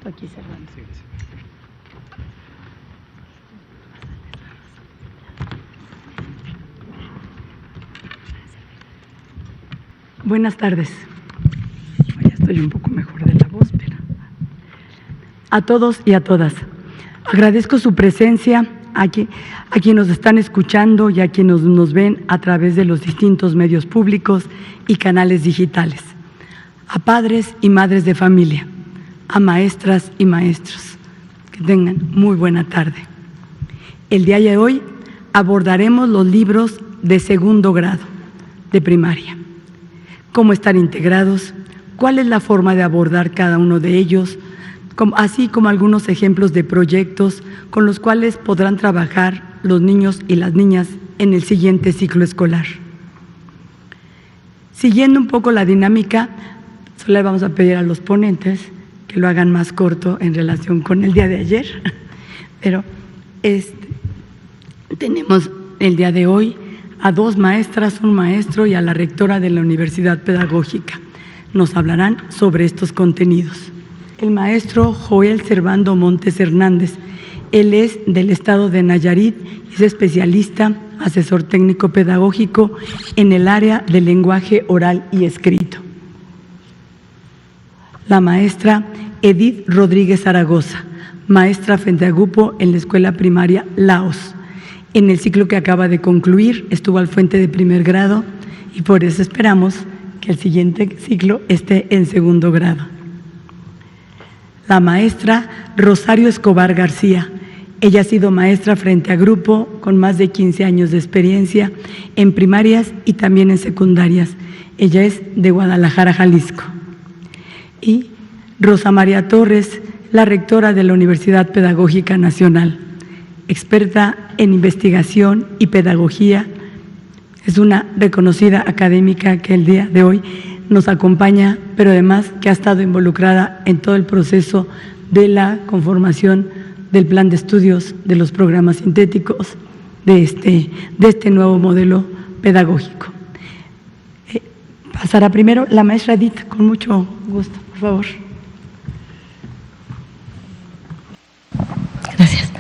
Tú aquí cerrando. Sí, sí. Buenas tardes. Ya estoy un poco mejor de la voz, pero a todos y a todas. Agradezco su presencia a quienes nos están escuchando y a quienes nos ven a través de los distintos medios públicos y canales digitales. A padres y madres de familia, a maestras y maestros. Que tengan muy buena tarde. El día de hoy abordaremos los libros de segundo grado de primaria. Cómo están integrados, cuál es la forma de abordar cada uno de ellos, así como algunos ejemplos de proyectos con los cuales podrán trabajar los niños y las niñas en el siguiente ciclo escolar. Siguiendo un poco la dinámica, solo le vamos a pedir a los ponentes que lo hagan más corto en relación con el día de ayer, pero tenemos el día de hoy a dos maestras, un maestro y a la rectora de la Universidad Pedagógica. Nos hablarán sobre estos contenidos. El maestro Joel Servando Montes Hernández, él es del estado de Nayarit, es especialista, asesor técnico pedagógico en el área del lenguaje oral y escrito. La maestra Edith Rodríguez Zaragoza, maestra frente a grupo en la escuela primaria Laos. En el ciclo que acaba de concluir estuvo al frente de primer grado y por eso esperamos que el siguiente ciclo esté en segundo grado. La maestra Rosario Escobar García, ella ha sido maestra frente a grupo con más de 15 años de experiencia en primarias y también en secundarias. Ella es de Guadalajara, Jalisco. Y Rosa María Torres, la rectora de la Universidad Pedagógica Nacional, experta en investigación y pedagogía, es una reconocida académica que el día de hoy nos acompaña, pero además que ha estado involucrada en todo el proceso de la conformación del plan de estudios de los programas sintéticos de este nuevo modelo pedagógico. Pasará primero la maestra Edith, con mucho gusto, por favor. Gracias.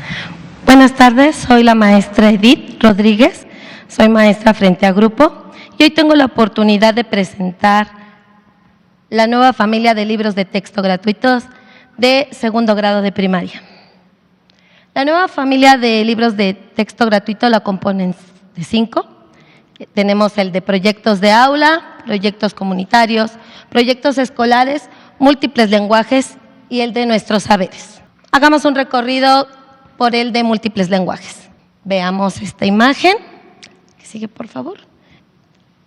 Buenas tardes, soy la maestra Edith Rodríguez, soy maestra frente a grupo y hoy tengo la oportunidad de presentar la nueva familia de libros de texto gratuitos de segundo grado de primaria. La nueva familia de libros de texto gratuito la componen de 5. Tenemos el de proyectos de aula, proyectos comunitarios, proyectos escolares, múltiples lenguajes y el de nuestros saberes. Hagamos un recorrido por el de múltiples lenguajes. Veamos esta imagen. Que sigue, por favor.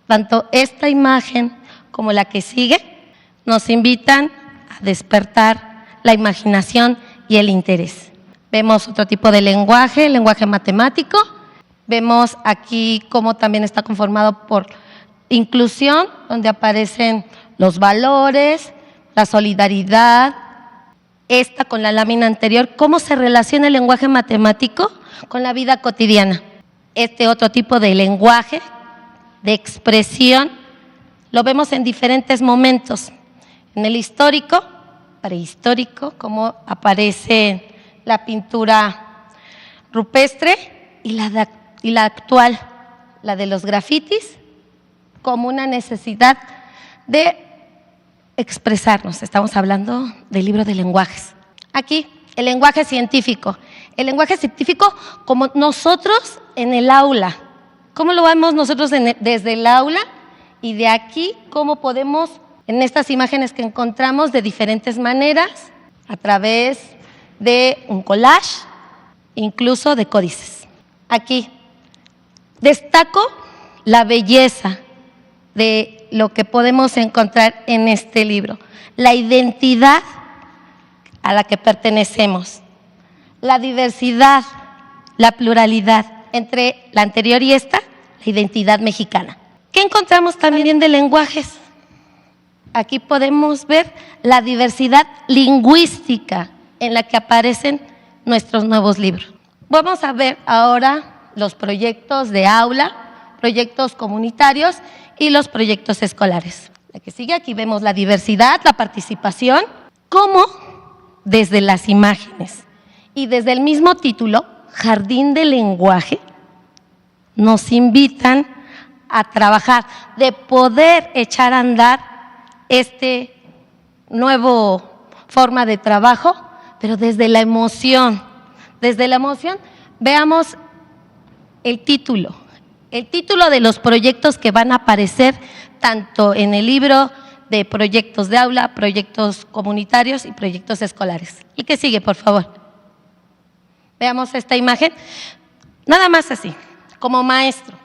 Tanto esta imagen como la que sigue nos invitan a despertar la imaginación y el interés. Vemos otro tipo de lenguaje, el lenguaje matemático. Vemos aquí cómo también está conformado por inclusión, donde aparecen los valores, la solidaridad. Esta con la lámina anterior, cómo se relaciona el lenguaje matemático con la vida cotidiana. Este otro tipo de lenguaje, de expresión, lo vemos en diferentes momentos. En el histórico, prehistórico, cómo aparece la pintura rupestre y la actual, la de los grafitis, como una necesidad de expresarnos. Estamos hablando del libro de lenguajes. Aquí, el lenguaje científico. El lenguaje científico como nosotros en el aula. ¿Cómo lo vemos nosotros desde el aula? Y de aquí, ¿cómo podemos, en estas imágenes que encontramos de diferentes maneras, a través de un collage, incluso de códices? Aquí, destaco la belleza de lo que podemos encontrar en este libro, la identidad a la que pertenecemos, la diversidad, la pluralidad, entre la anterior y esta, la identidad mexicana. ¿Qué encontramos también de lenguajes? Aquí podemos ver la diversidad lingüística en la que aparecen nuestros nuevos libros. Vamos a ver ahora los proyectos de aula, proyectos comunitarios y los proyectos escolares. La que sigue, aquí vemos la diversidad, la participación, cómo desde las imágenes. Y desde el mismo título, Jardín del Lenguaje, nos invitan a trabajar, de poder echar a andar este nuevo forma de trabajo, pero desde la emoción. Desde la emoción, veamos el título de los proyectos que van a aparecer tanto en el libro de proyectos de aula, proyectos comunitarios y proyectos escolares. ¿Y qué sigue, por favor? Veamos esta imagen, nada más así, como maestro,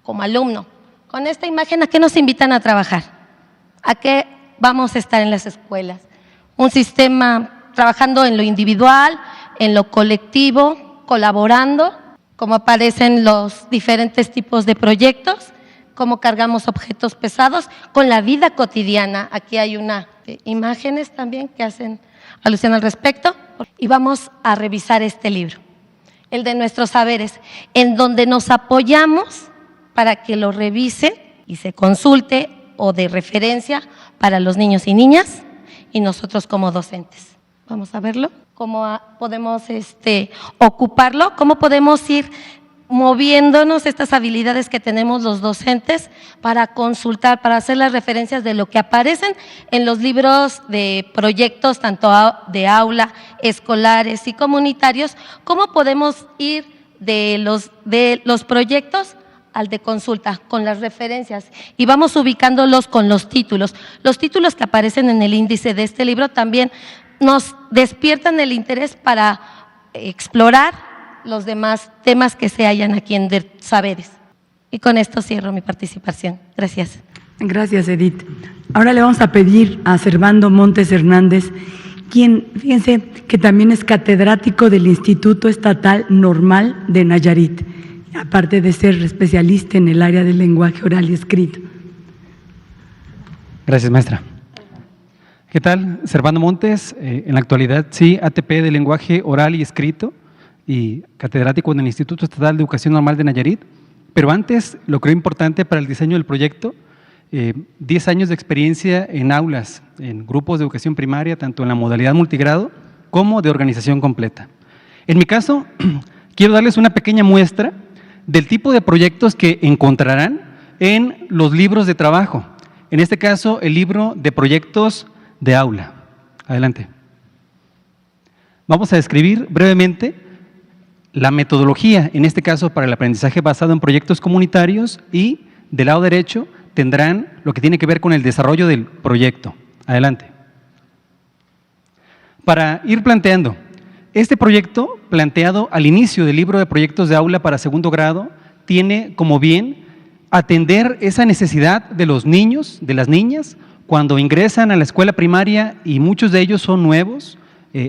como alumno. Con esta imagen, ¿a qué nos invitan a trabajar? ¿A qué vamos a estar en las escuelas? Un sistema trabajando en lo individual, en lo colectivo, colaborando, cómo aparecen los diferentes tipos de proyectos, cómo cargamos objetos pesados con la vida cotidiana. Aquí hay unas imágenes también que hacen alusión al respecto. Y vamos a revisar este libro, el de nuestros saberes, en donde nos apoyamos para que lo revisen y se consulte o de referencia para los niños y niñas y nosotros como docentes. Vamos a verlo, cómo podemos ocuparlo, cómo podemos ir moviéndonos estas habilidades que tenemos los docentes para consultar, para hacer las referencias de lo que aparecen en los libros de proyectos, tanto de aula, escolares y comunitarios, cómo podemos ir de los proyectos al de consulta, con las referencias, y vamos ubicándolos con los títulos. Los títulos que aparecen en el índice de este libro también nos despiertan el interés para explorar los demás temas que se hallan aquí en Saberes. Y con esto cierro mi participación. Gracias. Gracias, Edith. Ahora le vamos a pedir a Servando Montes Hernández, quien, fíjense, que también es catedrático del Instituto Estatal Normal de Nayarit, aparte de ser especialista en el área del lenguaje oral y escrito. Gracias, maestra. ¿Qué tal? Servando Montes, en la actualidad sí, ATP de lenguaje oral y escrito y catedrático en el Instituto Estatal de Educación Normal de Nayarit, pero antes lo creo importante para el diseño del proyecto, 10 años de experiencia en aulas, en grupos de educación primaria, tanto en la modalidad multigrado como de organización completa. En mi caso, quiero darles una pequeña muestra del tipo de proyectos que encontrarán en los libros de trabajo, en este caso el libro de proyectos de aula. Adelante. Vamos a describir brevemente la metodología, en este caso para el aprendizaje basado en proyectos comunitarios, y del lado derecho tendrán lo que tiene que ver con el desarrollo del proyecto. Adelante. Para ir planteando, este proyecto planteado al inicio del libro de proyectos de aula para segundo grado tiene como bien atender esa necesidad de los niños, de las niñas, cuando ingresan a la escuela primaria y muchos de ellos son nuevos,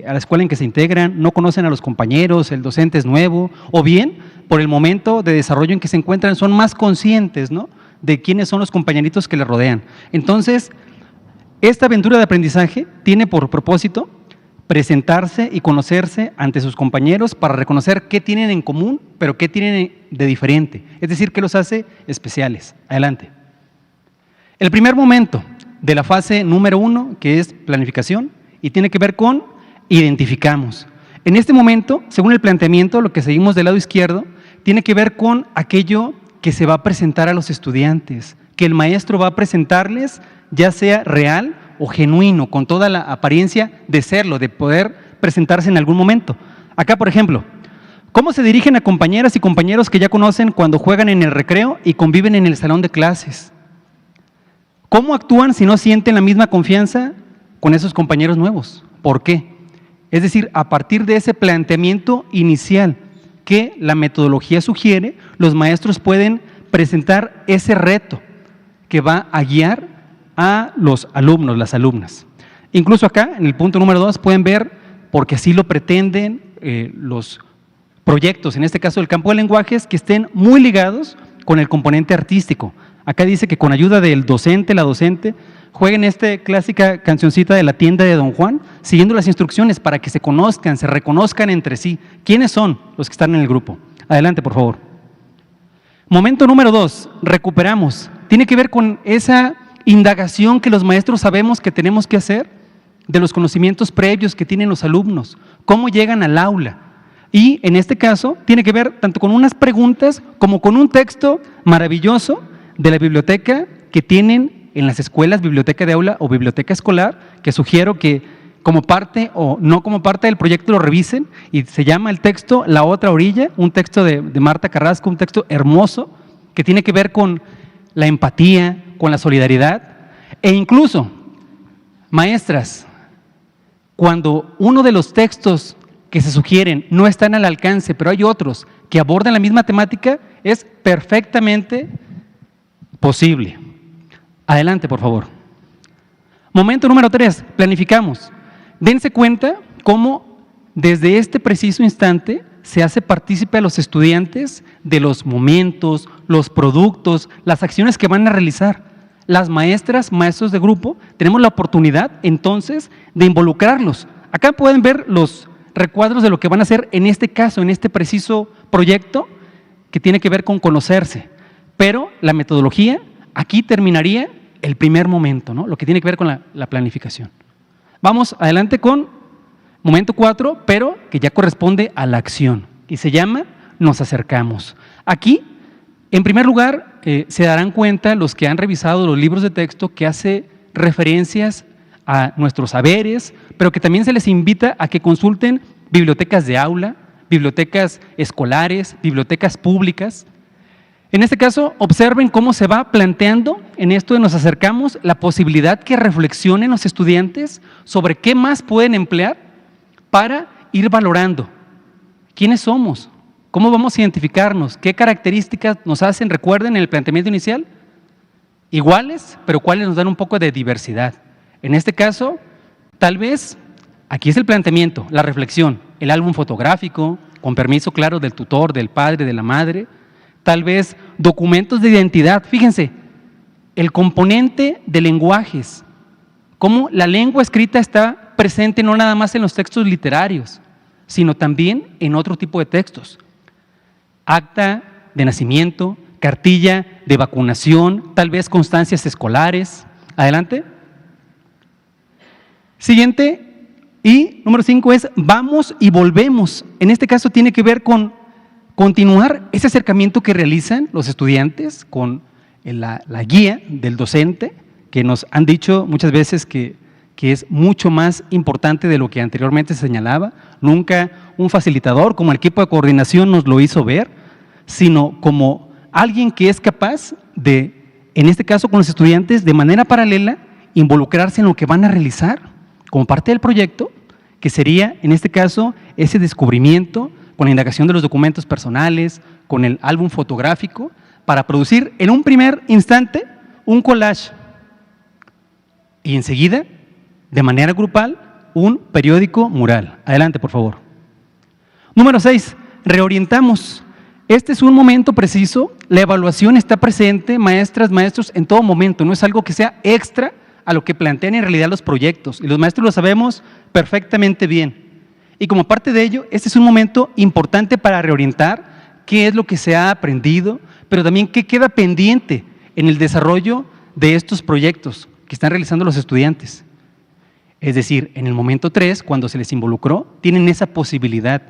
a la escuela en que se integran, no conocen a los compañeros, el docente es nuevo, o bien por el momento de desarrollo en que se encuentran son más conscientes, ¿no?, de quiénes son los compañeritos que les rodean. Entonces, esta aventura de aprendizaje tiene por propósito presentarse y conocerse ante sus compañeros para reconocer qué tienen en común, pero qué tienen de diferente, es decir, qué los hace especiales. Adelante. El primer momento de la fase número 1, que es planificación, y tiene que ver con identificamos. En este momento, según el planteamiento, lo que seguimos del lado izquierdo, tiene que ver con aquello que se va a presentar a los estudiantes, que el maestro va a presentarles, ya sea real o genuino, con toda la apariencia de serlo, de poder presentarse en algún momento. Acá, por ejemplo, ¿cómo se dirigen a compañeras y compañeros que ya conocen cuando juegan en el recreo y conviven en el salón de clases? ¿Cómo actúan si no sienten la misma confianza con esos compañeros nuevos? ¿Por qué? Es decir, a partir de ese planteamiento inicial que la metodología sugiere, los maestros pueden presentar ese reto que va a guiar a los alumnos, las alumnas. Incluso acá, en el punto número 2, pueden ver, porque así lo pretenden los proyectos, en este caso del campo de lenguajes, que estén muy ligados con el componente artístico. Acá dice que con ayuda del docente, la docente, jueguen esta clásica cancioncita de la tienda de Don Juan, siguiendo las instrucciones para que se conozcan, se reconozcan entre sí. ¿Quiénes son los que están en el grupo? Adelante, por favor. Momento número 2, recuperamos. Tiene que ver con esa indagación que los maestros sabemos que tenemos que hacer de los conocimientos previos que tienen los alumnos, cómo llegan al aula. Y en este caso tiene que ver tanto con unas preguntas como con un texto maravilloso de la biblioteca que tienen en las escuelas, biblioteca de aula o biblioteca escolar, que sugiero que como parte o no como parte del proyecto lo revisen, y se llama el texto La Otra Orilla, un texto de Marta Carrasco, un texto hermoso que tiene que ver con la empatía, con la solidaridad, e incluso, maestras, cuando uno de los textos que se sugieren no están al alcance, pero hay otros que abordan la misma temática, es perfectamente posible. Adelante, por favor. Momento número 3, planificamos. Dense cuenta cómo desde este preciso instante se hace partícipe a los estudiantes de los momentos, los productos, las acciones que van a realizar. Las maestras, maestros de grupo, tenemos la oportunidad entonces de involucrarlos. Acá pueden ver los recuadros de lo que van a hacer en este caso, en este preciso proyecto que tiene que ver con conocerse. Pero la metodología, aquí terminaría el primer momento, ¿no? Lo que tiene que ver con la planificación. Vamos adelante con momento 4, pero que ya corresponde a la acción y se llama Nos acercamos. Aquí, en primer lugar, se darán cuenta los que han revisado los libros de texto que hace referencias a nuestros saberes, pero que también se les invita a que consulten bibliotecas de aula, bibliotecas escolares, bibliotecas públicas. En este caso, observen cómo se va planteando en esto de Nos acercamos la posibilidad que reflexionen los estudiantes sobre qué más pueden emplear para ir valorando quiénes somos, cómo vamos a identificarnos, qué características nos hacen, recuerden en el planteamiento inicial, iguales, pero cuáles nos dan un poco de diversidad. En este caso, tal vez, aquí es el planteamiento, la reflexión, el álbum fotográfico, con permiso claro del tutor, del padre, de la madre, tal vez documentos de identidad. Fíjense, el componente de lenguajes, cómo la lengua escrita está presente no nada más en los textos literarios, sino también en otro tipo de textos. Acta de nacimiento, cartilla de vacunación, tal vez constancias escolares. Adelante. Siguiente, y número 5 es vamos y volvemos. En este caso tiene que ver con continuar ese acercamiento que realizan los estudiantes con la guía del docente, que nos han dicho muchas veces que es mucho más importante de lo que anteriormente se señalaba. Nunca un facilitador como el equipo de coordinación nos lo hizo ver, sino como alguien que es capaz de, en este caso con los estudiantes, de manera paralela, involucrarse en lo que van a realizar como parte del proyecto, que sería, en este caso, ese descubrimiento con la indagación de los documentos personales, con el álbum fotográfico, para producir en un primer instante un collage y enseguida, de manera grupal, un periódico mural. Adelante, por favor. Número 6, reorientamos. Este es un momento preciso, la evaluación está presente, maestras, maestros, en todo momento, no es algo que sea extra a lo que plantean en realidad los proyectos, y los maestros lo sabemos perfectamente bien. Y como parte de ello, este es un momento importante para reorientar qué es lo que se ha aprendido, pero también qué queda pendiente en el desarrollo de estos proyectos que están realizando los estudiantes. Es decir, en el momento 3, cuando se les involucró, tienen esa posibilidad.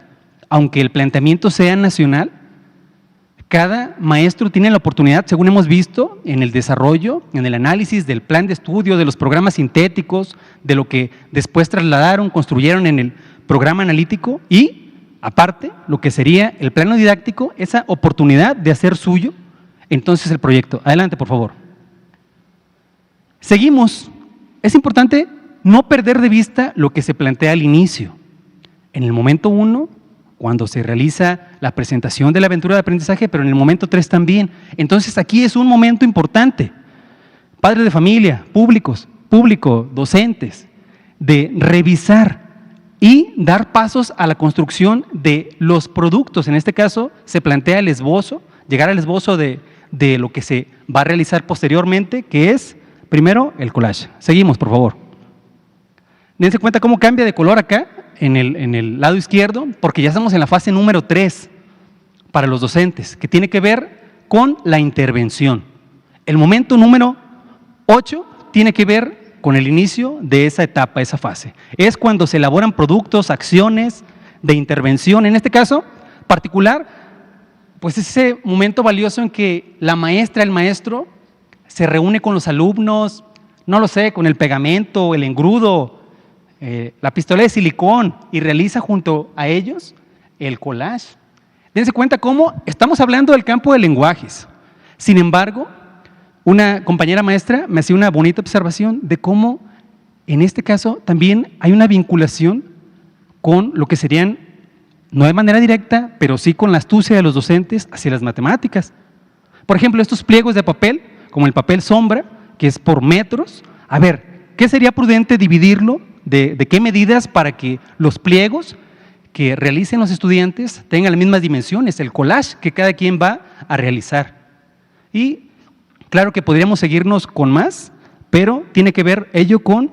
Aunque el planteamiento sea nacional, cada maestro tiene la oportunidad, según hemos visto, en el desarrollo, en el análisis del plan de estudio, de los programas sintéticos, de lo que después trasladaron, construyeron en el programa analítico y, aparte, lo que sería el plano didáctico, esa oportunidad de hacer suyo, entonces el proyecto. Adelante, por favor. Seguimos. Es importante no perder de vista lo que se plantea al inicio. En el momento 1, cuando se realiza la presentación de la aventura de aprendizaje, pero en el momento 3 también. Entonces aquí es un momento importante. Padres de familia, público, docentes, de revisar y dar pasos a la construcción de los productos. En este caso se plantea el esbozo, llegar al esbozo de lo que se va a realizar posteriormente, que es primero el collage. Seguimos, por favor. Dense cuenta cómo cambia de color acá, en el lado izquierdo, porque ya estamos en la fase número 3 para los docentes, que tiene que ver con la intervención. El momento número 8 tiene que ver con el inicio de esa etapa, esa fase. Es cuando se elaboran productos, acciones de intervención. En este caso particular, pues ese momento valioso en que la maestra, el maestro, se reúne con los alumnos, no lo sé, con el pegamento, el engrudo, la pistola de silicón, y realiza junto a ellos el collage. Dense cuenta cómo estamos hablando del campo de lenguajes. Sin embargo, una compañera maestra me hacía una bonita observación de cómo, en este caso, también hay una vinculación con lo que serían, no de manera directa, pero sí con la astucia de los docentes hacia las matemáticas. Por ejemplo, estos pliegos de papel, como el papel sombra, que es por metros. A ver, ¿qué sería prudente dividirlo? ¿De qué medidas para que los pliegos que realicen los estudiantes tengan las mismas dimensiones, el collage que cada quien va a realizar? Y claro que podríamos seguirnos con más, pero tiene que ver ello con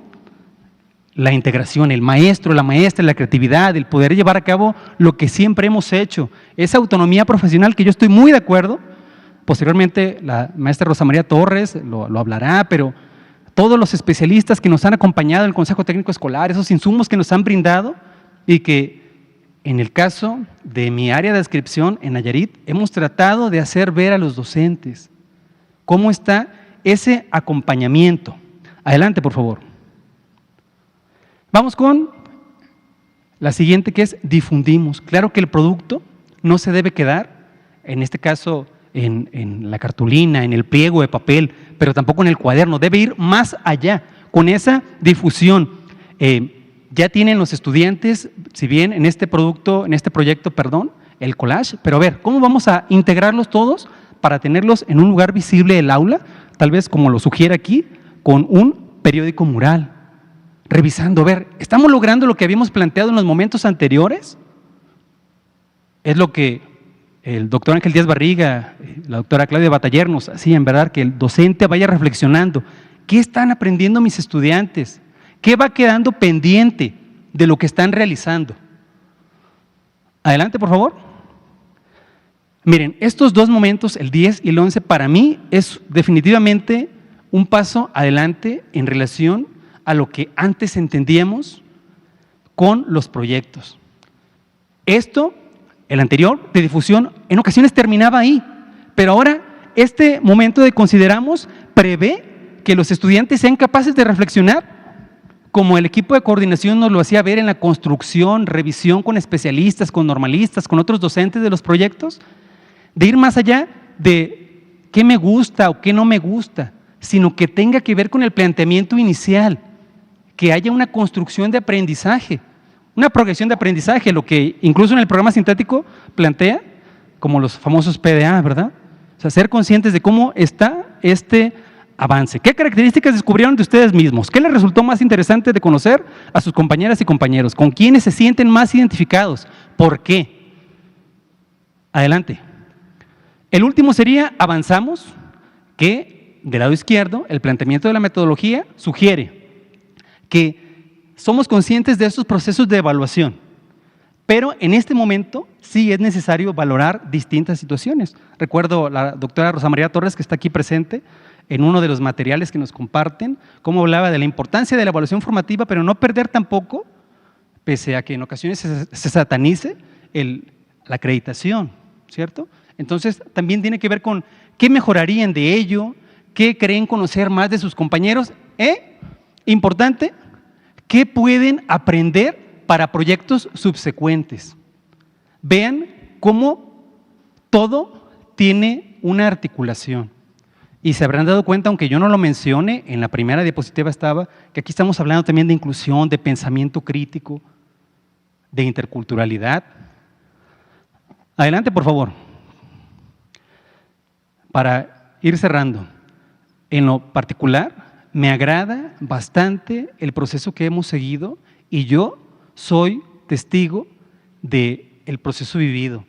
la integración, el maestro, la maestra, la creatividad, el poder llevar a cabo lo que siempre hemos hecho, esa autonomía profesional que yo estoy muy de acuerdo. Posteriormente la maestra Rosa María Torres lo hablará, pero todos los especialistas que nos han acompañado en el Consejo Técnico Escolar, esos insumos que nos han brindado y que en el caso de mi área de adscripción en Nayarit hemos tratado de hacer ver a los docentes cómo está ese acompañamiento. Adelante, por favor. Vamos con la siguiente, que es difundimos. Claro que el producto no se debe quedar, en este caso, en la cartulina, en el pliego de papel, pero tampoco en el cuaderno. Debe ir más allá con esa difusión. Ya tienen los estudiantes, si bien en este proyecto, el collage, pero a ver, ¿cómo vamos a integrarlos todos para tenerlos en un lugar visible del aula? Tal vez, como lo sugiere aquí, con un periódico mural, revisando, a ver, ¿estamos logrando lo que habíamos planteado en los momentos anteriores? Es lo que el doctor Ángel Díaz Barriga, la doctora Claudia Bataller nos hacían, ¿verdad? Que el docente vaya reflexionando. ¿Qué están aprendiendo mis estudiantes? ¿Qué va quedando pendiente de lo que están realizando? Adelante, por favor. Miren, estos dos momentos, el 10 y el 11, para mí es definitivamente un paso adelante en relación a lo que antes entendíamos con los proyectos. Esto, el anterior, de difusión, en ocasiones terminaba ahí, pero ahora este momento de consideramos prevé que los estudiantes sean capaces de reflexionar, como el equipo de coordinación nos lo hacía ver en la construcción, revisión con especialistas, con normalistas, con otros docentes de los proyectos, de ir más allá de qué me gusta o qué no me gusta, sino que tenga que ver con el planteamiento inicial, que haya una construcción de aprendizaje, una progresión de aprendizaje, lo que incluso en el programa sintético plantea, como los famosos PDA, ¿verdad? O sea, ser conscientes de cómo está este avance. ¿Qué características descubrieron de ustedes mismos? ¿Qué les resultó más interesante de conocer a sus compañeras y compañeros? ¿Con quiénes se sienten más identificados? ¿Por qué? Adelante. El último sería avanzamos, que del lado izquierdo, el planteamiento de la metodología sugiere que somos conscientes de estos procesos de evaluación, pero en este momento sí es necesario valorar distintas situaciones. Recuerdo la doctora Rosa María Torres, que está aquí presente, en uno de los materiales que nos comparten, cómo hablaba de la importancia de la evaluación formativa, pero no perder tampoco, pese a que en ocasiones se satanice, la acreditación, ¿cierto? Entonces también tiene que ver con qué mejorarían de ello, qué creen conocer más de sus compañeros, importante, qué pueden aprender para proyectos subsecuentes. Vean cómo todo tiene una articulación. Y se habrán dado cuenta, aunque yo no lo mencione, en la primera diapositiva estaba, que aquí estamos hablando también de inclusión, de pensamiento crítico, de interculturalidad. Adelante, por favor. Para ir cerrando, en lo particular, me agrada bastante el proceso que hemos seguido y yo soy testigo del proceso vivido.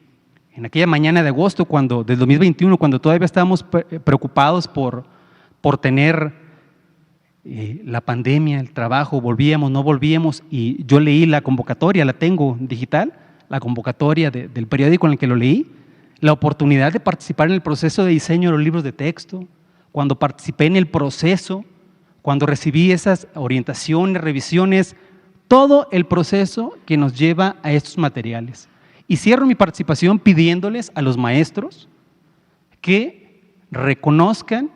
En aquella mañana de agosto, del 2021, cuando todavía estábamos preocupados por tener la pandemia, el trabajo, volvíamos, no volvíamos, y yo leí la convocatoria, la tengo digital, la convocatoria del periódico en el que lo leí, la oportunidad de participar en el proceso de diseño de los libros de texto, cuando participé en el proceso cuando recibí esas orientaciones, revisiones, todo el proceso que nos lleva a estos materiales. Y cierro mi participación pidiéndoles a los maestros que reconozcan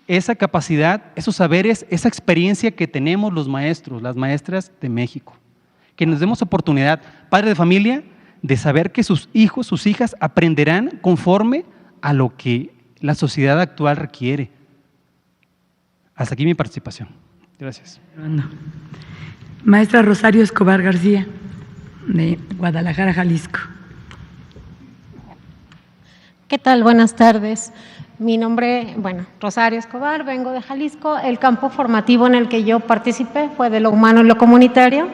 esa capacidad, esos saberes, esa experiencia que tenemos los maestros, las maestras de México. Que nos demos oportunidad, padres de familia, de saber que sus hijos, sus hijas aprenderán conforme a lo que la sociedad actual requiere. Hasta aquí mi participación. Gracias. Maestra Rosario Escobar García, de Guadalajara, Jalisco. ¿Qué tal? Buenas tardes. Mi nombre, Rosario Escobar, vengo de Jalisco. El campo formativo en el que yo participé fue de lo humano y lo comunitario.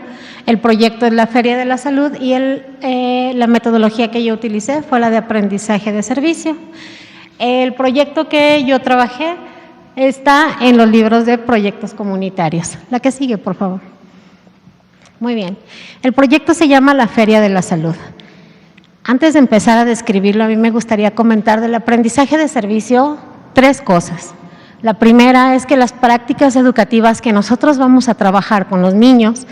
El proyecto es la Feria de la Salud y la metodología que yo utilicé fue la de aprendizaje de servicio. El proyecto que yo trabajé está en los libros de proyectos comunitarios. La que sigue, por favor. Muy bien. El proyecto se llama la Feria de la Salud. Antes de empezar a describirlo, a mí me gustaría comentar del aprendizaje de servicio 3 cosas. La primera es que las prácticas educativas que nosotros vamos a trabajar con los niños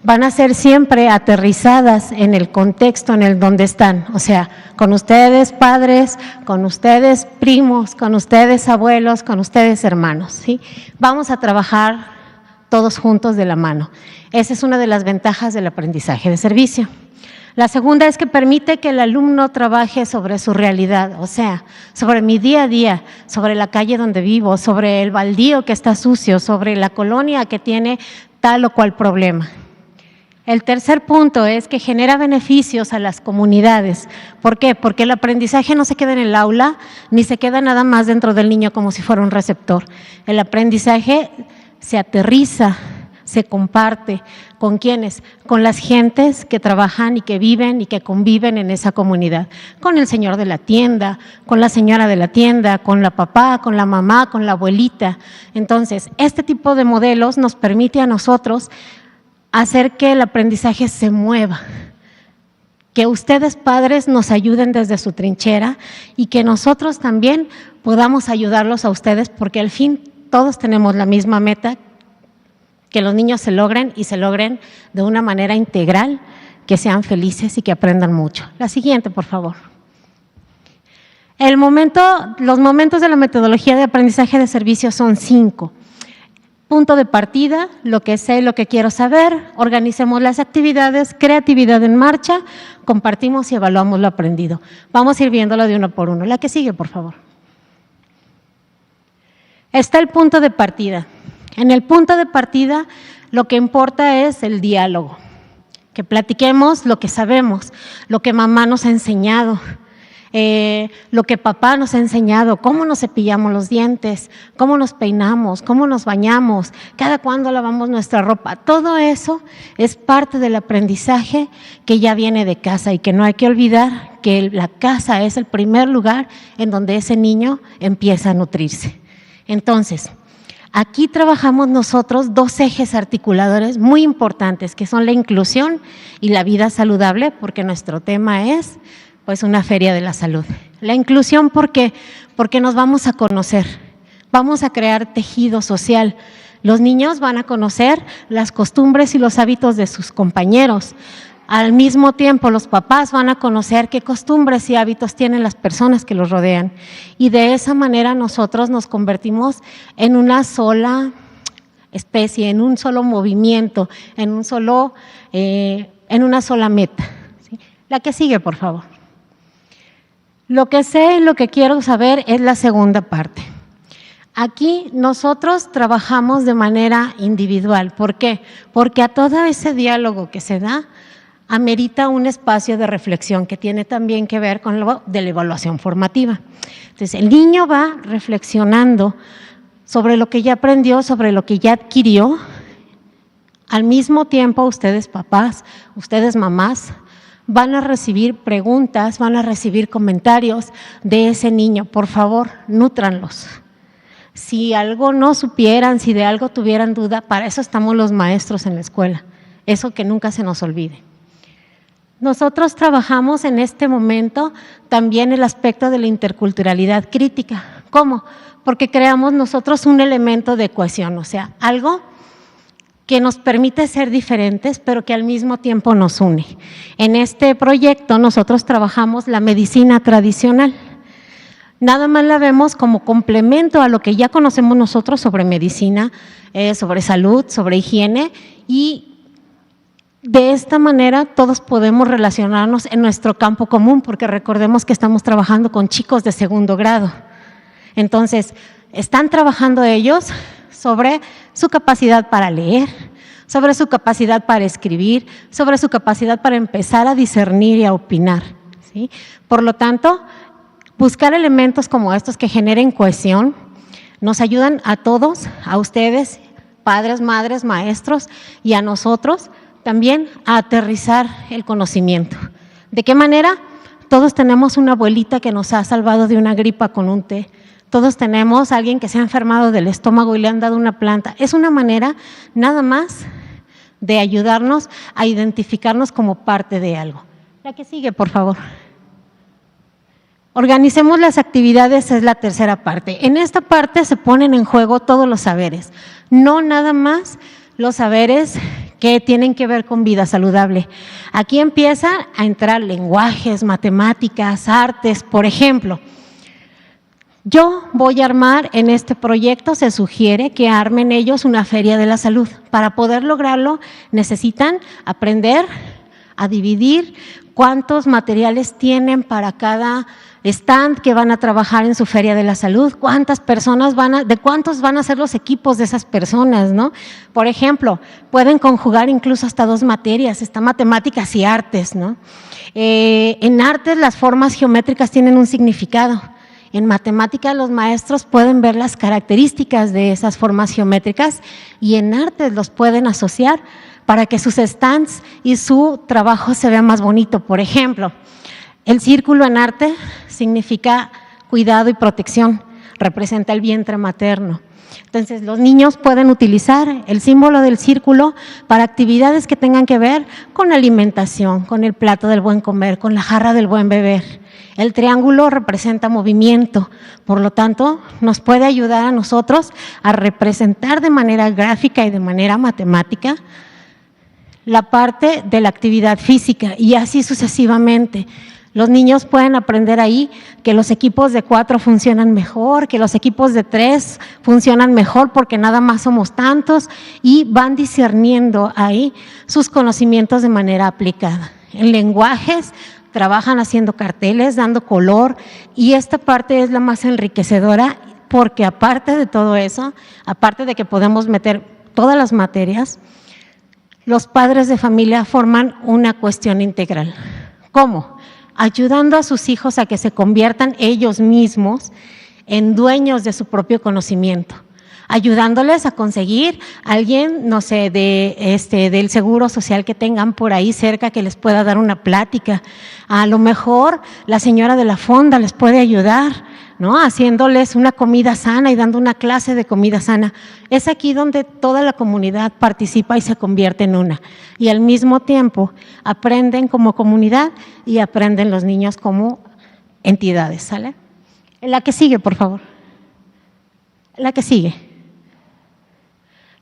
van a ser siempre aterrizadas en el contexto en el donde están, o sea, con ustedes padres, con ustedes primos, con ustedes abuelos, con ustedes hermanos, ¿sí? Vamos a trabajar todos juntos de la mano. Esa es una de las ventajas del aprendizaje de servicio. La segunda es que permite que el alumno trabaje sobre su realidad, o sea, sobre mi día a día, sobre la calle donde vivo, sobre el baldío que está sucio, sobre la colonia que tiene tal o cual problema. El tercer punto es que genera beneficios a las comunidades. ¿Por qué? Porque el aprendizaje no se queda en el aula, ni se queda nada más dentro del niño como si fuera un receptor. El aprendizaje se aterriza, se comparte. ¿Con quiénes? Con las gentes que trabajan y que viven y que conviven en esa comunidad. Con el señor de la tienda, con la señora de la tienda, con la papá, con la mamá, con la abuelita. Entonces, este tipo de modelos nos permite a nosotros hacer que el aprendizaje se mueva, que ustedes padres nos ayuden desde su trinchera y que nosotros también podamos ayudarlos a ustedes, porque al fin todos tenemos la misma meta, que los niños se logren y se logren de una manera integral, que sean felices y que aprendan mucho. La siguiente, por favor. Los momentos de la metodología de aprendizaje de servicio son 5. Punto de partida, lo que sé, lo que quiero saber, organicemos las actividades, creatividad en marcha, compartimos y evaluamos lo aprendido. Vamos a ir viéndolo de uno por uno. La que sigue, por favor. Está el punto de partida. En el punto de partida, lo que importa es el diálogo, que platiquemos lo que sabemos, lo que mamá nos ha enseñado, lo que papá nos ha enseñado, cómo nos cepillamos los dientes, cómo nos peinamos, cómo nos bañamos, cada cuándo lavamos nuestra ropa. Todo eso es parte del aprendizaje que ya viene de casa y que no hay que olvidar que la casa es el primer lugar en donde ese niño empieza a nutrirse. Entonces, aquí trabajamos nosotros 2 ejes articuladores muy importantes, que son la inclusión y la vida saludable, porque nuestro tema es pues una feria de la salud. La inclusión, ¿por qué? Porque nos vamos a conocer, vamos a crear tejido social. Los niños van a conocer las costumbres y los hábitos de sus compañeros. Al mismo tiempo, los papás van a conocer qué costumbres y hábitos tienen las personas que los rodean. Y de esa manera nosotros nos convertimos en una sola especie, en un solo movimiento, en una sola meta. ¿Sí? La que sigue, por favor. Lo que sé y lo que quiero saber es la segunda parte. Aquí nosotros trabajamos de manera individual. ¿Por qué? Porque a todo ese diálogo que se da, amerita un espacio de reflexión que tiene también que ver con lo de la evaluación formativa. Entonces, el niño va reflexionando sobre lo que ya aprendió, sobre lo que ya adquirió. Al mismo tiempo, ustedes papás, ustedes mamás, van a recibir preguntas, van a recibir comentarios de ese niño. Por favor, nútranlos. Si algo no supieran, si de algo tuvieran duda, para eso estamos los maestros en la escuela. Eso que nunca se nos olvide. Nosotros trabajamos en este momento también el aspecto de la interculturalidad crítica. ¿Cómo? porque creamos nosotros un elemento de cohesión, o sea, algo que nos permite ser diferentes, pero que al mismo tiempo nos une. En este proyecto nosotros trabajamos la medicina tradicional. Nada más la vemos como complemento a lo que ya conocemos nosotros sobre medicina, sobre salud, sobre higiene, y de esta manera todos podemos relacionarnos en nuestro campo común, porque recordemos que estamos trabajando con chicos de segundo grado. Entonces, están trabajando ellos sobre su capacidad para leer, sobre su capacidad para escribir, sobre su capacidad para empezar a discernir y a opinar, ¿sí? Por lo tanto, buscar elementos como estos que generen cohesión nos ayudan a todos, a ustedes, padres, madres, maestros, y a nosotros también a aterrizar el conocimiento. ¿De qué manera? Todos tenemos una abuelita que nos ha salvado de una gripa con un té. Todos tenemos a alguien que se ha enfermado del estómago y le han dado una planta. Es una manera nada más de ayudarnos a identificarnos como parte de algo. La que sigue, por favor. Organicemos las actividades, es la tercera parte. En esta parte se ponen en juego todos los saberes, no nada más los saberes que tienen que ver con vida saludable. Aquí empieza a entrar lenguajes, matemáticas, artes, por ejemplo. Yo voy a armar en este proyecto, se sugiere que armen ellos una feria de la salud. Para poder lograrlo necesitan aprender a dividir cuántos materiales tienen para cada stand que van a trabajar en su feria de la salud, cuántas personas de cuántos van a ser los equipos de esas personas, ¿no? Por ejemplo, pueden conjugar incluso hasta 2 materias, está matemáticas y artes, ¿no? En artes las formas geométricas tienen un significado. En matemáticas los maestros pueden ver las características de esas formas geométricas y en artes los pueden asociar para que sus stands y su trabajo se vea más bonito. Por ejemplo, el círculo en arte significa cuidado y protección, representa el vientre materno. Entonces, los niños pueden utilizar el símbolo del círculo para actividades que tengan que ver con alimentación, con el plato del buen comer, con la jarra del buen beber. El triángulo representa movimiento, por lo tanto, nos puede ayudar a nosotros a representar de manera gráfica y de manera matemática la parte de la actividad física y así sucesivamente. Los niños pueden aprender ahí que los equipos de 4 funcionan mejor, que los equipos de 3 funcionan mejor porque nada más somos tantos y van discerniendo ahí sus conocimientos de manera aplicada. En lenguajes trabajan haciendo carteles, dando color y esta parte es la más enriquecedora porque aparte de todo eso, aparte de que podemos meter todas las materias, los padres de familia forman una cuestión integral. ¿Cómo? Ayudando a sus hijos a que se conviertan ellos mismos en dueños de su propio conocimiento, ayudándoles a conseguir a alguien, no sé, del seguro social que tengan por ahí cerca que les pueda dar una plática. A lo mejor la señora de la fonda les puede ayudar, ¿no? Haciéndoles una comida sana y dando una clase de comida sana. Es aquí donde toda la comunidad participa y se convierte en una. Y al mismo tiempo aprenden como comunidad y aprenden los niños como entidades, ¿sale? La que sigue, por favor. La que sigue.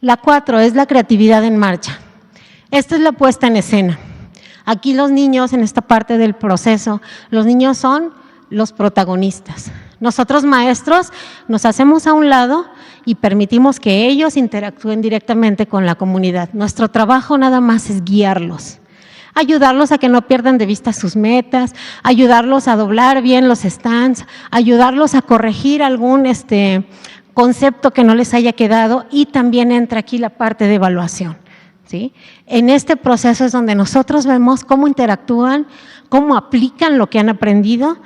La 4 es la creatividad en marcha. Esta es la puesta en escena. Aquí los niños, en esta parte del proceso, los niños son los protagonistas. Nosotros maestros nos hacemos a un lado y permitimos que ellos interactúen directamente con la comunidad. Nuestro trabajo nada más es guiarlos, ayudarlos a que no pierdan de vista sus metas, ayudarlos a doblar bien los stands, ayudarlos a corregir algún concepto que no les haya quedado y también entra aquí la parte de evaluación, ¿sí? En este proceso es donde nosotros vemos cómo interactúan, cómo aplican lo que han aprendido,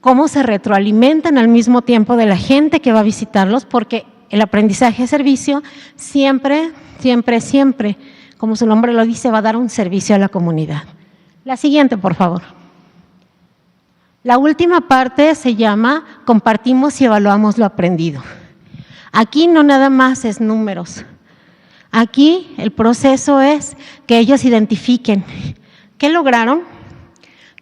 cómo se retroalimentan al mismo tiempo de la gente que va a visitarlos, porque el aprendizaje de servicio siempre, siempre, siempre, como su nombre lo dice, va a dar un servicio a la comunidad. La siguiente, por favor. La última parte se llama compartimos y evaluamos lo aprendido. Aquí no nada más es números. Aquí el proceso es que ellos identifiquen qué lograron,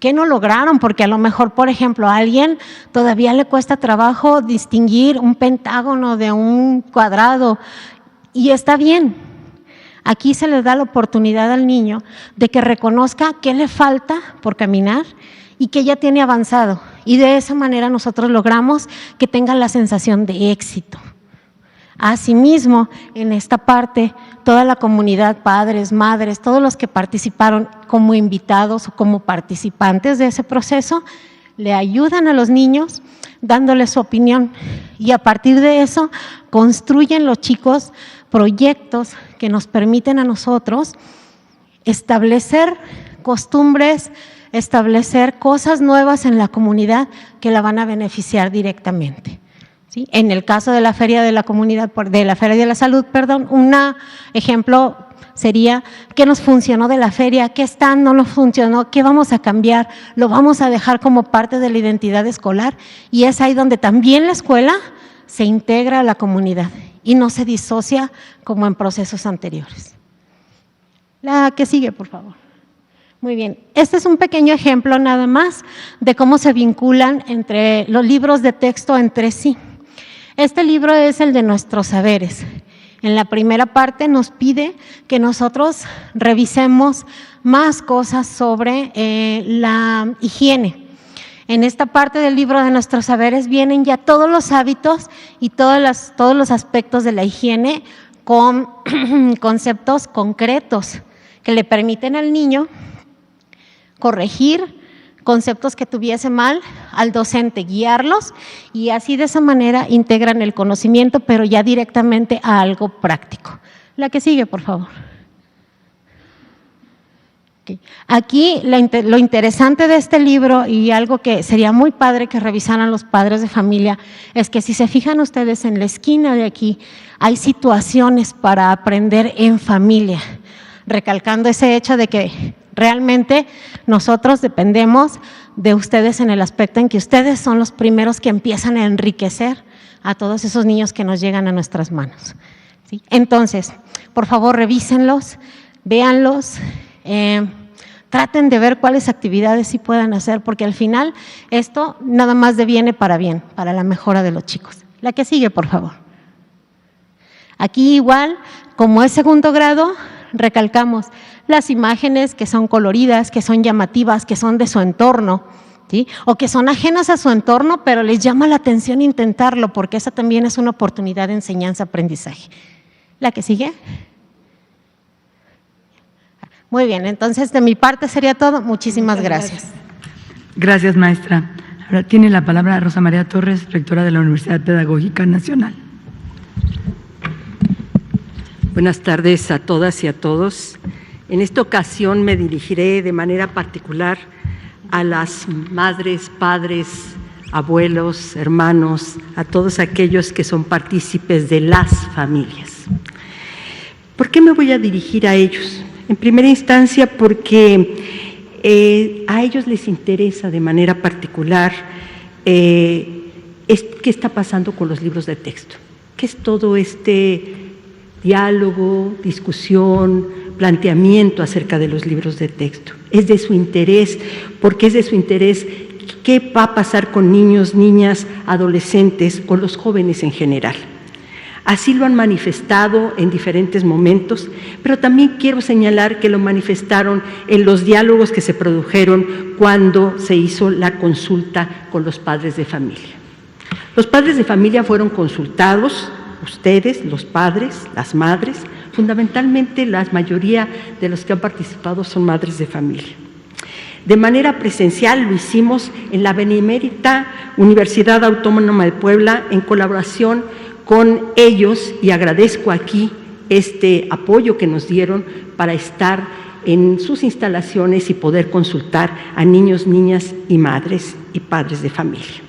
¿Qué no lograron? Porque a lo mejor, por ejemplo, a alguien todavía le cuesta trabajo distinguir un pentágono de un cuadrado y está bien. Aquí se le da la oportunidad al niño de que reconozca qué le falta por caminar y que ya tiene avanzado. Y de esa manera nosotros logramos que tenga la sensación de éxito. Asimismo, en esta parte, toda la comunidad, padres, madres, todos los que participaron como invitados o como participantes de ese proceso, le ayudan a los niños dándoles su opinión y a partir de eso construyen los chicos proyectos que nos permiten a nosotros establecer costumbres, establecer cosas nuevas en la comunidad que la van a beneficiar directamente. ¿Sí? En el caso de la Feria de la Comunidad, de la Feria de la Salud, un ejemplo sería qué nos funcionó de la feria, qué stand no nos funcionó, qué vamos a cambiar, lo vamos a dejar como parte de la identidad escolar y es ahí donde también la escuela se integra a la comunidad y no se disocia como en procesos anteriores. La que sigue, por favor. Muy bien, este es un pequeño ejemplo nada más de cómo se vinculan entre los libros de texto entre sí. Este libro es el de nuestros saberes. En la primera parte nos pide que nosotros revisemos más cosas sobre la higiene. En esta parte del libro de nuestros saberes vienen ya todos los hábitos y todos los aspectos de la higiene con conceptos concretos que le permiten al niño corregir conceptos que tuviese mal, al docente guiarlos y así de esa manera integran el conocimiento, pero ya directamente a algo práctico. La que sigue, por favor. Okay. Aquí lo interesante de este libro y algo que sería muy padre que revisaran los padres de familia es que si se fijan ustedes en la esquina de aquí, hay situaciones para aprender en familia, recalcando ese hecho de que realmente nosotros dependemos de ustedes en el aspecto en que ustedes son los primeros que empiezan a enriquecer a todos esos niños que nos llegan a nuestras manos. ¿Sí? Entonces, por favor, revísenlos, véanlos, traten de ver cuáles actividades sí puedan hacer, porque al final esto nada más deviene para bien, para la mejora de los chicos. La que sigue, por favor. Aquí igual, como es segundo grado, recalcamos las imágenes que son coloridas, que son llamativas, que son de su entorno, ¿sí? O que son ajenas a su entorno, pero les llama la atención intentarlo, porque esa también es una oportunidad de enseñanza-aprendizaje. ¿La que sigue? Muy bien, entonces de mi parte sería todo. Muchísimas gracias. Gracias, maestra. Ahora tiene la palabra Rosa María Torres, rectora de la Universidad Pedagógica Nacional. Buenas tardes a todas y a todos. En esta ocasión me dirigiré de manera particular a las madres, padres, abuelos, hermanos, a todos aquellos que son partícipes de las familias. ¿Por qué me voy a dirigir a ellos? En primera instancia porque a ellos les interesa de manera particular qué está pasando con los libros de texto, qué es todo este diálogo, discusión, planteamiento acerca de los libros de texto. Es de su interés, porque es de su interés qué va a pasar con niños, niñas, adolescentes o los jóvenes en general. Así lo han manifestado en diferentes momentos, pero también quiero señalar que lo manifestaron en los diálogos que se produjeron cuando se hizo la consulta con los padres de familia. Los padres de familia fueron consultados. Ustedes, los padres, las madres, fundamentalmente la mayoría de los que han participado son madres de familia. De manera presencial lo hicimos en la Benemérita Universidad Autónoma de Puebla en colaboración con ellos y agradezco aquí este apoyo que nos dieron para estar en sus instalaciones y poder consultar a niños, niñas y madres y padres de familia.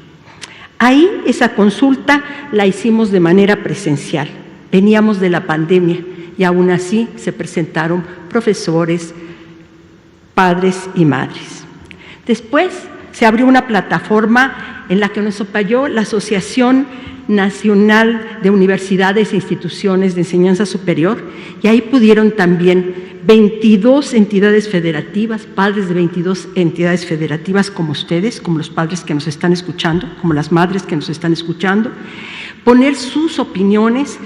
Ahí esa consulta la hicimos de manera presencial. Veníamos de la pandemia y aún así se presentaron profesores, padres y madres. Después se abrió una plataforma en la que nos apoyó la Asociación Nacional de Universidades e Instituciones de Enseñanza Superior y ahí pudieron también 22 entidades federativas, padres de 22 entidades federativas como ustedes, como los padres que nos están escuchando, como las madres que nos están escuchando, poner sus opiniones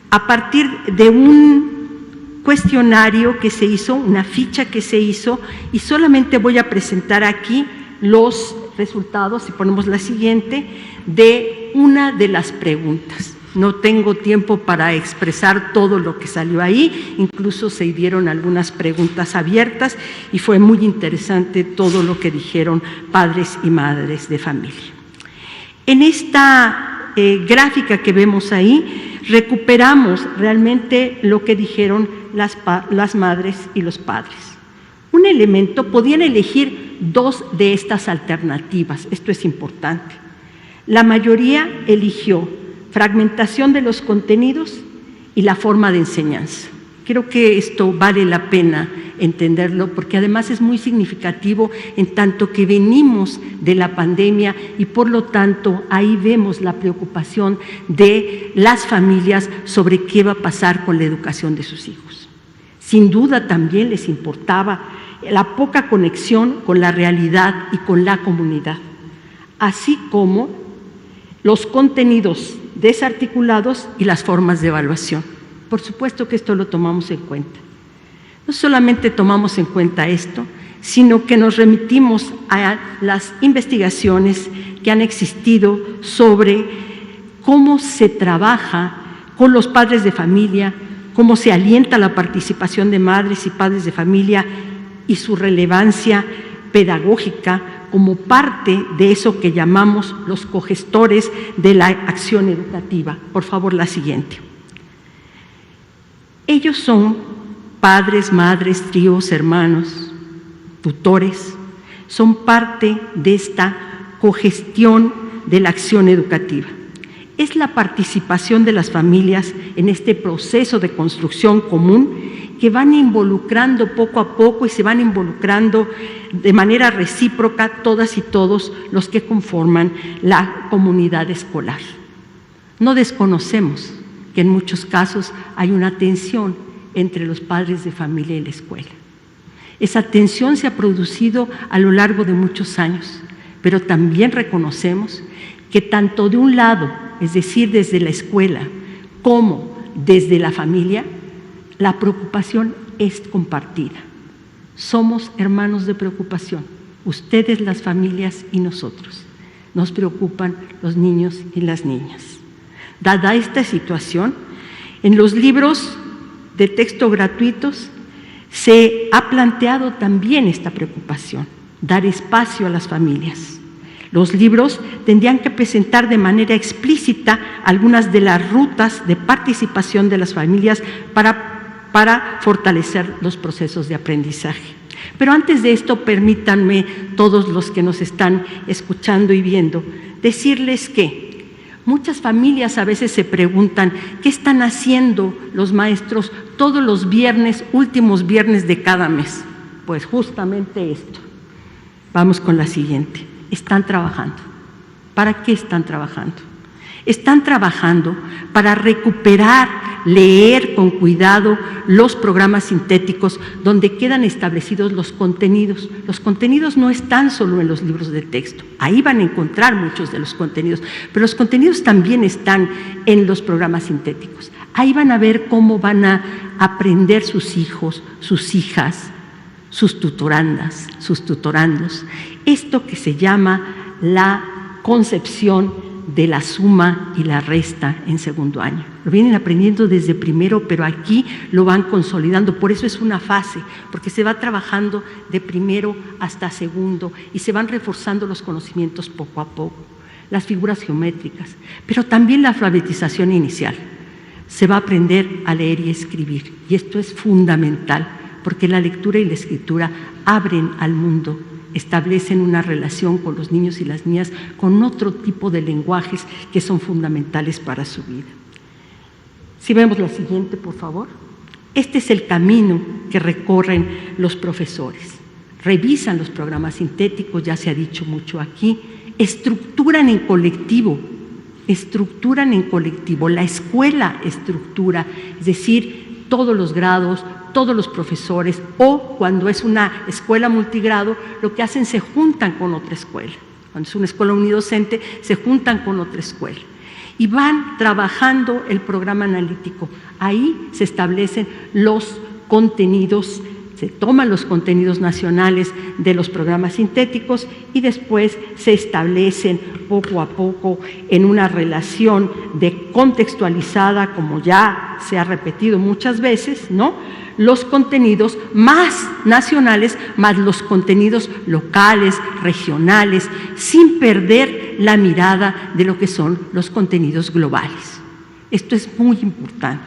a partir de un cuestionario que se hizo, una ficha que se hizo, y solamente voy a presentar aquí los resultados, si ponemos la siguiente, de una de las preguntas. No tengo tiempo para expresar todo lo que salió ahí, incluso se dieron algunas preguntas abiertas y fue muy interesante todo lo que dijeron padres y madres de familia. En esta gráfica que vemos ahí, recuperamos realmente lo que dijeron las madres y los padres. Un elemento, podían elegir dos de estas alternativas, esto es importante. La mayoría eligió fragmentación de los contenidos y la forma de enseñanza. Creo que esto vale la pena entenderlo porque además es muy significativo en tanto que venimos de la pandemia y por lo tanto ahí vemos la preocupación de las familias sobre qué va a pasar con la educación de sus hijos. Sin duda también les importaba la poca conexión con la realidad y con la comunidad, así como los contenidos desarticulados y las formas de evaluación. Por supuesto que esto lo tomamos en cuenta. No solamente tomamos en cuenta esto, sino que nos remitimos a las investigaciones que han existido sobre cómo se trabaja con los padres de familia, cómo se alienta la participación de madres y padres de familia y su relevancia pedagógica como parte de eso que llamamos los cogestores de la acción educativa. Por favor, la siguiente. Ellos son padres, madres, tíos, hermanos, tutores, son parte de esta cogestión de la acción educativa. Es la participación de las familias en este proceso de construcción común que van involucrando poco a poco y se van involucrando de manera recíproca todas y todos los que conforman la comunidad escolar. No desconocemos que en muchos casos hay una tensión entre los padres de familia y la escuela. Esa tensión se ha producido a lo largo de muchos años, pero también reconocemos que tanto de un lado, es decir, desde la escuela, como desde la familia, la preocupación es compartida. Somos hermanos de preocupación, ustedes, las familias y nosotros. Nos preocupan los niños y las niñas. Dada esta situación, en los libros de texto gratuitos se ha planteado también esta preocupación, dar espacio a las familias. Los libros tendrían que presentar de manera explícita algunas de las rutas de participación de las familias para fortalecer los procesos de aprendizaje. Pero antes de esto, permítanme, todos los que nos están escuchando y viendo, decirles que muchas familias a veces se preguntan ¿qué están haciendo los maestros todos los viernes, últimos viernes de cada mes? Pues justamente esto. Vamos con la siguiente. Están trabajando. ¿Para qué están trabajando? Están trabajando para recuperar, leer con cuidado los programas sintéticos donde quedan establecidos los contenidos. Los contenidos no están solo en los libros de texto, ahí van a encontrar muchos de los contenidos, pero los contenidos también están en los programas sintéticos. Ahí van a ver cómo van a aprender sus hijos, sus hijas, sus tutorandas, sus tutorandos. Esto que se llama la concepción de la suma y la resta en segundo año. Lo vienen aprendiendo desde primero, pero aquí lo van consolidando. Por eso es una fase, porque se va trabajando de primero hasta segundo y se van reforzando los conocimientos poco a poco. Las figuras geométricas, pero también la alfabetización inicial. Se va a aprender a leer y escribir, y esto es fundamental, porque la lectura y la escritura abren al mundo, establecen una relación con los niños y las niñas con otro tipo de lenguajes que son fundamentales para su vida. Si vemos la siguiente, por favor. Este es el camino que recorren los profesores. Revisan los programas sintéticos, ya se ha dicho mucho aquí, estructuran en colectivo, la escuela estructura, es decir, todos los grados, todos los profesores, o cuando es una escuela multigrado, lo que hacen se juntan con otra escuela. Cuando es una escuela unidocente, se juntan con otra escuela. Y van trabajando el programa analítico. Ahí se establecen los contenidos, se toman los contenidos nacionales de los programas sintéticos y después se establecen poco a poco en una relación de contextualizada, como ya se ha repetido muchas veces, ¿no?, los contenidos más nacionales, más los contenidos locales, regionales, sin perder la mirada de lo que son los contenidos globales. Esto es muy importante.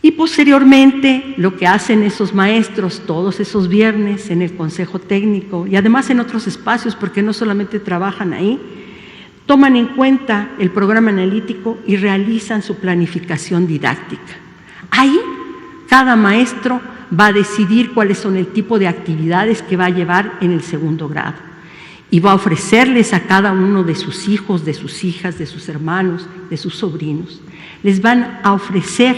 Y posteriormente, lo que hacen esos maestros todos esos viernes en el Consejo Técnico y además en otros espacios, porque no solamente trabajan ahí, toman en cuenta el programa analítico y realizan su planificación didáctica. Ahí cada maestro va a decidir cuáles son el tipo de actividades que va a llevar en el segundo grado y va a ofrecerles a cada uno de sus hijos, de sus hijas, de sus hermanos, de sus sobrinos. Les van a ofrecer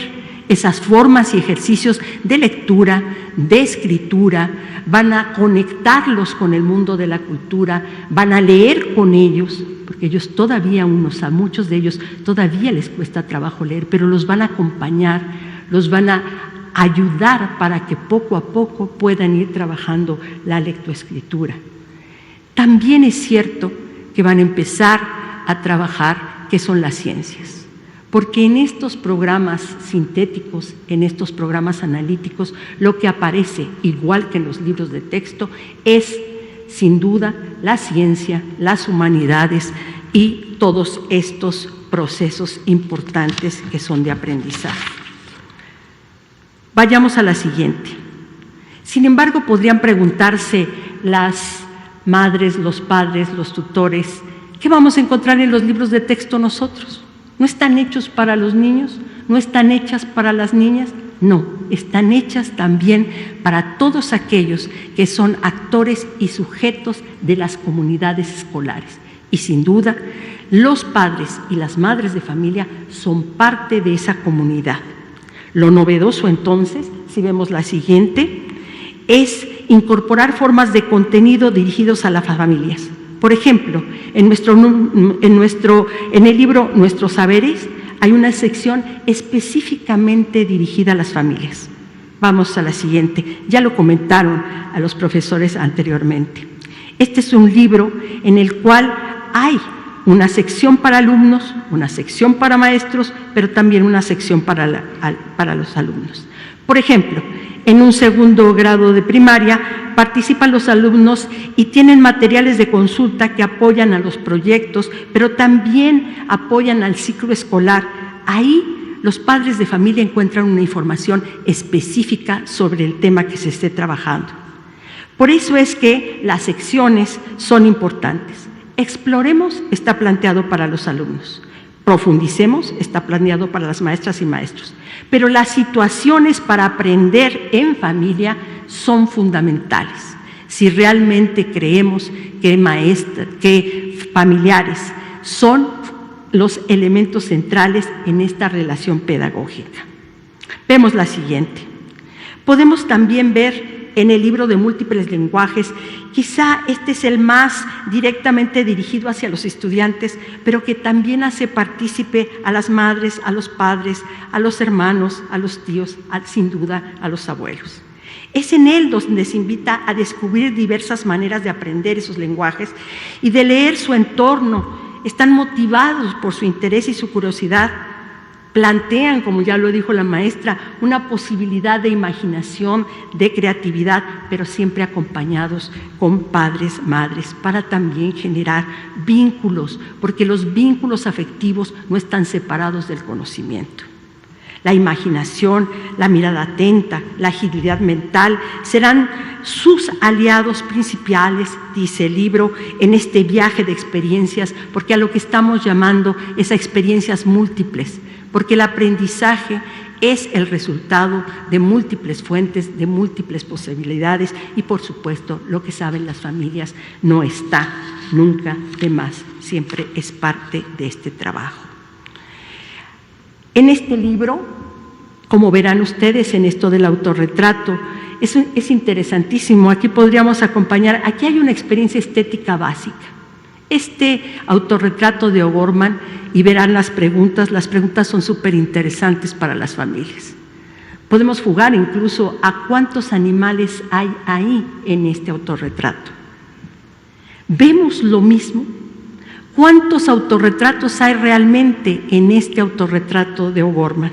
esas formas y ejercicios de lectura, de escritura, van a conectarlos con el mundo de la cultura, van a leer con ellos, porque ellos todavía, a muchos de ellos todavía les cuesta trabajo leer, pero los van a acompañar, los van a ayudar para que poco a poco puedan ir trabajando la lectoescritura. También es cierto que van a empezar a trabajar qué son las ciencias, porque en estos programas sintéticos, en estos programas analíticos, lo que aparece, igual que en los libros de texto, es sin duda la ciencia, las humanidades y todos estos procesos importantes que son de aprendizaje. Vayamos a la siguiente. Sin embargo, podrían preguntarse las madres, los padres, los tutores, ¿qué vamos a encontrar en los libros de texto nosotros? ¿No están hechos para los niños? ¿No están hechas para las niñas? No, están hechas también para todos aquellos que son actores y sujetos de las comunidades escolares. Y sin duda, los padres y las madres de familia son parte de esa comunidad. Lo novedoso entonces, si vemos la siguiente, es incorporar formas de contenido dirigidos a las familias. Por ejemplo, en el libro Nuestros Saberes hay una sección específicamente dirigida a las familias. Vamos a la siguiente, ya lo comentaron a los profesores anteriormente. Este es un libro en el cual hay una sección para alumnos, una sección para maestros, pero también una sección para los alumnos. Por ejemplo, en un segundo grado de primaria participan los alumnos y tienen materiales de consulta que apoyan a los proyectos, pero también apoyan al ciclo escolar. Ahí los padres de familia encuentran una información específica sobre el tema que se esté trabajando. Por eso es que las secciones son importantes. Exploremos está planteado para los alumnos, profundicemos está planeado para las maestras y maestros, pero las situaciones para aprender en familia son fundamentales. Si realmente creemos que familiares son los elementos centrales en esta relación pedagógica. Vemos la siguiente. Podemos también ver en el libro de múltiples lenguajes, quizá este es el más directamente dirigido hacia los estudiantes, pero que también hace partícipe a las madres, a los padres, a los hermanos, a los tíos, sin duda a los abuelos. Es en él donde se invita a descubrir diversas maneras de aprender esos lenguajes y de leer su entorno. Están motivados por su interés y su curiosidad. Plantean, como ya lo dijo la maestra, una posibilidad de imaginación, de creatividad, pero siempre acompañados con padres, madres, para también generar vínculos, porque los vínculos afectivos no están separados del conocimiento. La imaginación, la mirada atenta, la agilidad mental serán sus aliados principales, dice el libro, en este viaje de experiencias, porque a lo que estamos llamando es a experiencias múltiples, porque el aprendizaje es el resultado de múltiples fuentes, de múltiples posibilidades y, por supuesto, lo que saben las familias no está nunca de más, siempre es parte de este trabajo. En este libro Como verán ustedes en esto del autorretrato, es interesantísimo. Aquí podríamos acompañar, aquí hay una experiencia estética básica. Este autorretrato de O'Gorman, y verán las preguntas son súper interesantes para las familias. Podemos jugar incluso a cuántos animales hay ahí en este autorretrato. ¿Vemos lo mismo? ¿Cuántos autorretratos hay realmente en este autorretrato de O'Gorman?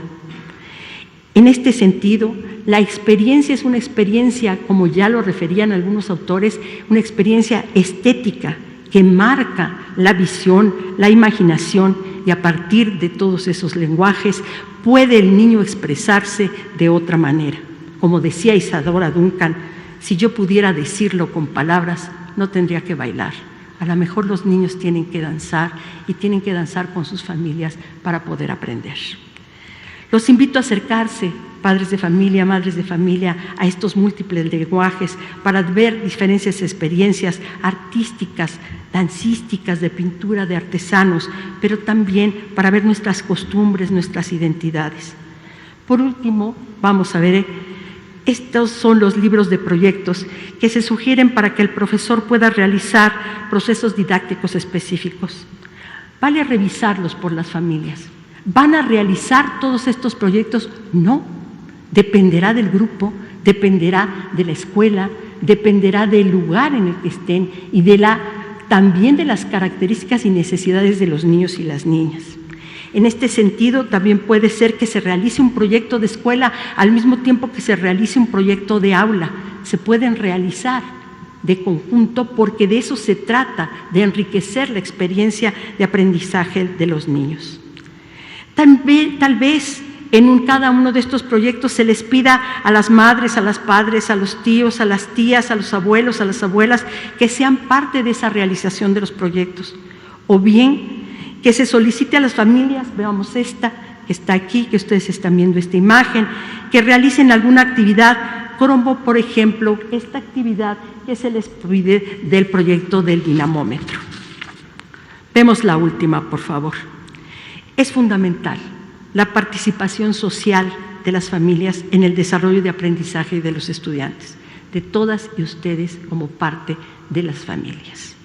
En este sentido, la experiencia es una experiencia, como ya lo referían algunos autores, una experiencia estética que marca la visión, la imaginación, y a partir de todos esos lenguajes puede el niño expresarse de otra manera. Como decía Isadora Duncan, si yo pudiera decirlo con palabras, no tendría que bailar. A lo mejor los niños tienen que danzar y tienen que danzar con sus familias para poder aprender. Los invito a acercarse, padres de familia, madres de familia, a estos múltiples lenguajes para ver diferentes experiencias artísticas, dancísticas, de pintura, de artesanos, pero también para ver nuestras costumbres, nuestras identidades. Por último, vamos a ver, estos son los libros de proyectos que se sugieren para que el profesor pueda realizar procesos didácticos específicos. Vale revisarlos por las familias. ¿Van a realizar todos estos proyectos? No. Dependerá del grupo, dependerá de la escuela, dependerá del lugar en el que estén y también de las características y necesidades de los niños y las niñas. En este sentido, también puede ser que se realice un proyecto de escuela al mismo tiempo que se realice un proyecto de aula. Se pueden realizar de conjunto porque de eso se trata, de enriquecer la experiencia de aprendizaje de los niños. Tal vez en cada uno de estos proyectos se les pida a las madres, a los padres, a los tíos, a las tías, a los abuelos, a las abuelas, que sean parte de esa realización de los proyectos. O bien que se solicite a las familias, veamos esta que está aquí, que ustedes están viendo esta imagen, que realicen alguna actividad, como por ejemplo esta actividad que se les pide del proyecto del dinamómetro. Vemos la última, por favor. Es fundamental la participación social de las familias en el desarrollo de aprendizaje de los estudiantes, de todas y ustedes como parte de las familias.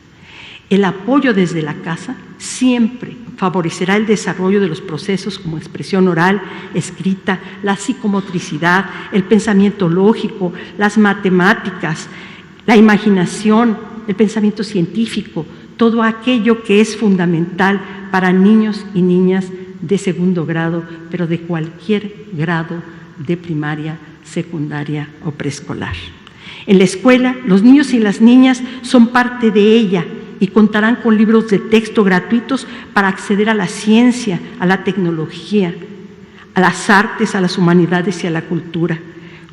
El apoyo desde la casa siempre favorecerá el desarrollo de los procesos como expresión oral, escrita, la psicomotricidad, el pensamiento lógico, las matemáticas, la imaginación, el pensamiento científico, todo aquello que es fundamental para niños y niñas de segundo grado, pero de cualquier grado de primaria, secundaria o preescolar. En la escuela, los niños y las niñas son parte de ella y contarán con libros de texto gratuitos para acceder a la ciencia, a la tecnología, a las artes, a las humanidades y a la cultura,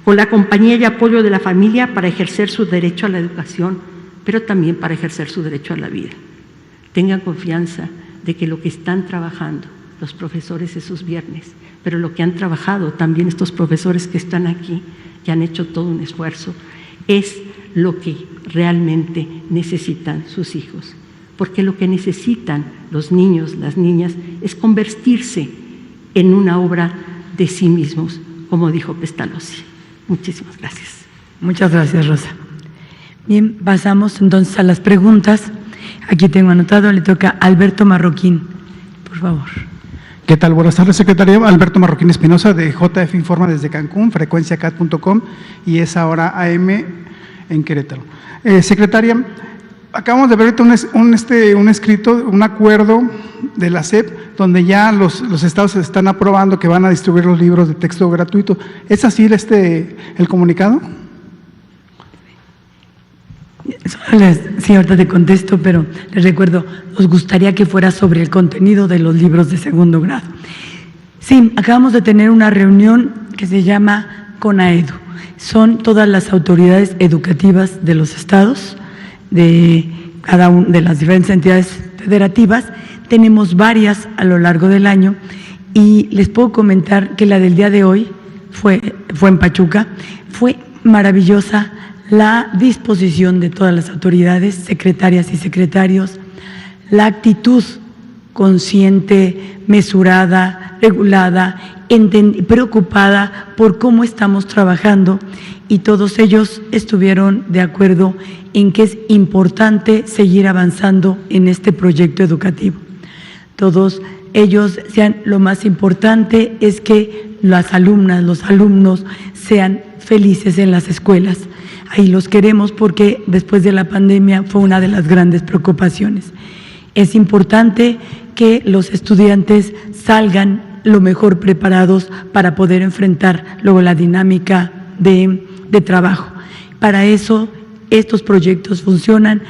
con la compañía y apoyo de la familia para ejercer su derecho a la educación, pero también para ejercer su derecho a la vida. Tengan confianza de que lo que están trabajando los profesores esos viernes, pero lo que han trabajado también estos profesores que están aquí, que han hecho todo un esfuerzo, es lo que realmente necesitan sus hijos, porque lo que necesitan los niños, las niñas, es convertirse en una obra de sí mismos, como dijo Pestalozzi. Muchísimas gracias. Muchas gracias, Rosa. Bien, pasamos entonces a las preguntas. Aquí tengo anotado, le toca a Alberto Marroquín, por favor. ¿Qué tal? Buenas tardes, secretaria. Alberto Marroquín Espinosa, de JF Informa desde Cancún, frecuenciacat.com, y es ahora AM en Querétaro. Secretaria, acabamos de ver ahorita un escrito, un acuerdo de la SEP, donde ya los estados están aprobando que van a distribuir los libros de texto gratuito. ¿Es así el comunicado? Sí, ahorita te contesto, pero les recuerdo, nos gustaría que fuera sobre el contenido de los libros de segundo grado. Sí, acabamos de tener una reunión que se llama CONAEDU. Son todas las autoridades educativas de los estados, de cada una de las diferentes entidades federativas. Tenemos varias a lo largo del año y les puedo comentar que la del día de hoy fue en Pachuca, fue maravillosa. La disposición de todas las autoridades, secretarias y secretarios, la actitud consciente, mesurada, regulada, preocupada por cómo estamos trabajando, y todos ellos estuvieron de acuerdo en que es importante seguir avanzando en este proyecto educativo. Todos ellos decían, lo más importante es que las alumnas, los alumnos sean felices en las escuelas. Ahí los queremos porque después de la pandemia fue una de las grandes preocupaciones. Es importante que los estudiantes salgan lo mejor preparados para poder enfrentar luego la dinámica de trabajo. Para eso estos proyectos funcionan.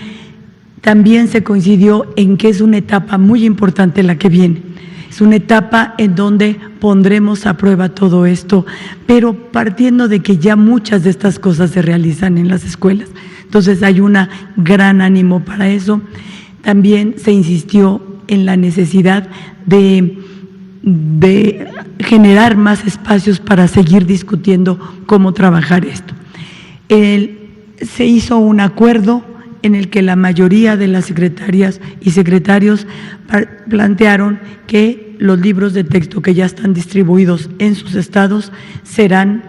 También se coincidió en que es una etapa muy importante la que viene. Es una etapa en donde pondremos a prueba todo esto, pero partiendo de que ya muchas de estas cosas se realizan en las escuelas. Entonces hay un gran ánimo para eso. También se insistió en la necesidad de generar más espacios para seguir discutiendo cómo trabajar esto. Se hizo un acuerdo en el que la mayoría de las secretarias y secretarios plantearon que los libros de texto que ya están distribuidos en sus estados serán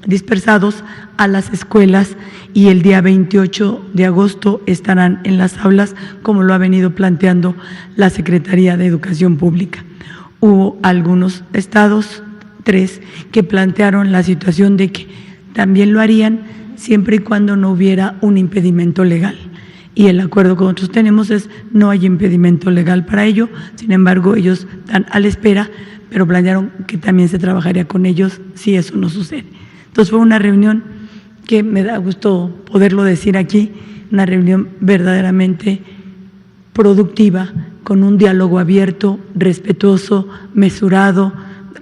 dispersados a las escuelas, y el día 28 de agosto estarán en las aulas, como lo ha venido planteando la Secretaría de Educación Pública. Hubo algunos estados, 3, que plantearon la situación de que también lo harían siempre y cuando no hubiera un impedimento legal. Y el acuerdo que nosotros tenemos es no hay impedimento legal para ello. Sin embargo, ellos están a la espera, pero planearon que también se trabajaría con ellos si eso no sucede. Entonces fue una reunión que me da gusto poderlo decir aquí, una reunión verdaderamente productiva, con un diálogo abierto, respetuoso, mesurado,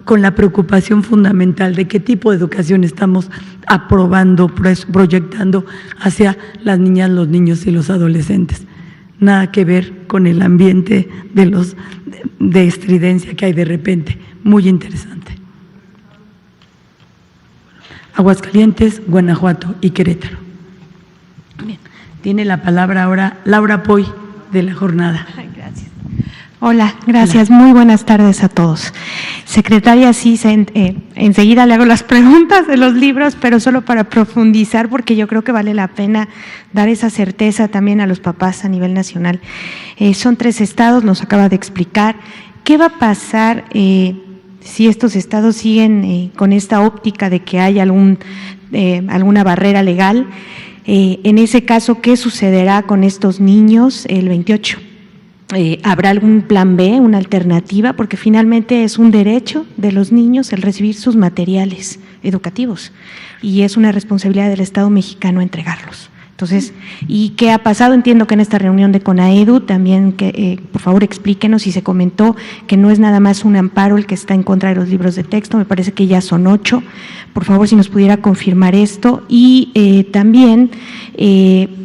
con la preocupación fundamental de qué tipo de educación estamos aprobando, proyectando hacia las niñas, los niños y los adolescentes. Nada que ver con el ambiente de estridencia que hay de repente. Muy interesante. Aguascalientes, Guanajuato y Querétaro. Bien. Tiene la palabra ahora Laura Poy, de La Jornada. Gracias. Hola, gracias. Muy buenas tardes a todos. Secretaria, sí, enseguida le hago las preguntas de los libros, pero solo para profundizar, porque yo creo que vale la pena dar esa certeza también a los papás a nivel nacional. Son 3 estados, nos acaba de explicar. ¿Qué va a pasar si estos estados siguen con esta óptica de que hay alguna barrera legal? En ese caso, ¿qué sucederá con estos niños el 28? ¿Habrá algún plan B, una alternativa? Porque finalmente es un derecho de los niños el recibir sus materiales educativos y es una responsabilidad del Estado mexicano entregarlos. Entonces, ¿y qué ha pasado? Entiendo que en esta reunión de CONAEDU también, por favor explíquenos, si se comentó que no es nada más un amparo el que está en contra de los libros de texto, me parece que ya son 8. Por favor, si nos pudiera confirmar esto. Y también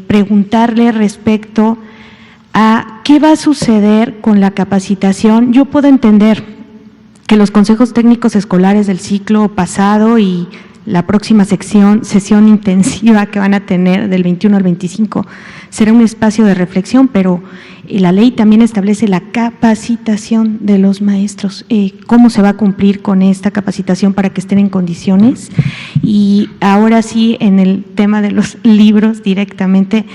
preguntarle respecto a qué va a suceder con la capacitación. Yo puedo entender que los consejos técnicos escolares del ciclo pasado y la próxima sesión intensiva que van a tener del 21 al 25 será un espacio de reflexión, pero la ley también establece la capacitación de los maestros. ¿Cómo se va a cumplir con esta capacitación para que estén en condiciones? Y ahora sí, en el tema de los libros directamente,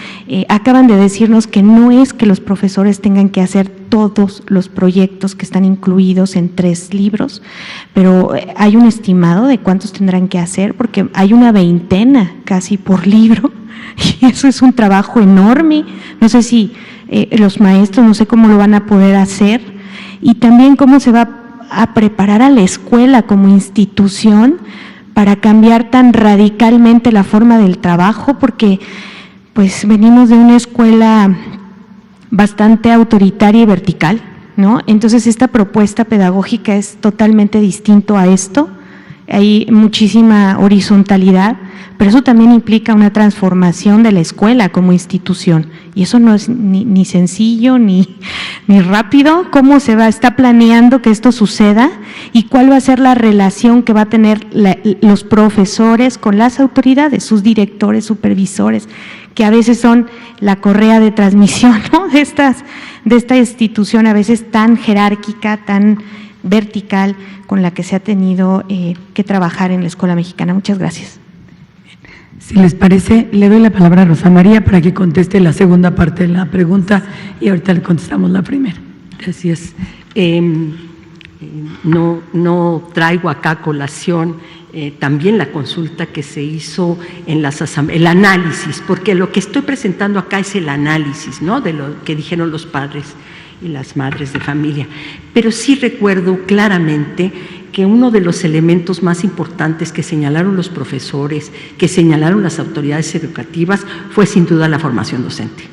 acaban de decirnos que no es que los profesores tengan que hacer todos los proyectos que están incluidos en 3 libros, pero hay un estimado de cuántos tendrán que hacer, porque hay una 20 casi por libro, y eso es un trabajo enorme. No sé si los maestros, no sé cómo lo van a poder hacer, y también cómo se va a preparar a la escuela como institución para cambiar tan radicalmente la forma del trabajo, porque pues venimos de una escuela bastante autoritaria y vertical, ¿no? Entonces esta propuesta pedagógica es totalmente distinto a esto. Hay muchísima horizontalidad, pero eso también implica una transformación de la escuela como institución, y eso no es ni sencillo ni rápido. ¿Cómo está planeando que esto suceda y cuál va a ser la relación que va a tener los profesores con las autoridades, sus directores, supervisores? que a veces son la correa de transmisión, ¿no?, de esta institución a veces tan jerárquica, tan vertical, con la que se ha tenido que trabajar en la Escuela Mexicana. Muchas gracias. Si les parece, le doy la palabra a Rosa María para que conteste la segunda parte de la pregunta y ahorita le contestamos la primera. Gracias. No traigo acá a colación también la consulta que se hizo en las asambleas, el análisis, porque lo que estoy presentando acá es el análisis, ¿no?, de lo que dijeron los padres y las madres de familia. Pero sí recuerdo claramente que uno de los elementos más importantes que señalaron los profesores, que señalaron las autoridades educativas, fue sin duda la formación docente.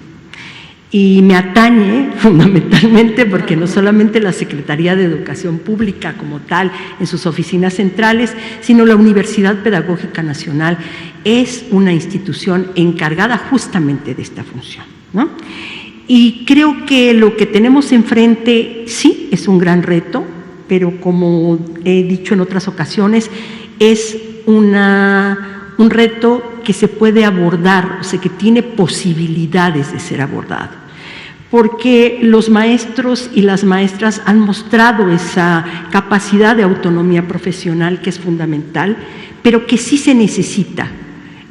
Y me atañe fundamentalmente porque no solamente la Secretaría de Educación Pública como tal en sus oficinas centrales, sino la Universidad Pedagógica Nacional es una institución encargada justamente de esta función, ¿no? Y creo que lo que tenemos enfrente sí es un gran reto, pero como he dicho en otras ocasiones, es un reto que se puede abordar, o sea, que tiene posibilidades de ser abordado, porque los maestros y las maestras han mostrado esa capacidad de autonomía profesional que es fundamental, pero que sí se necesita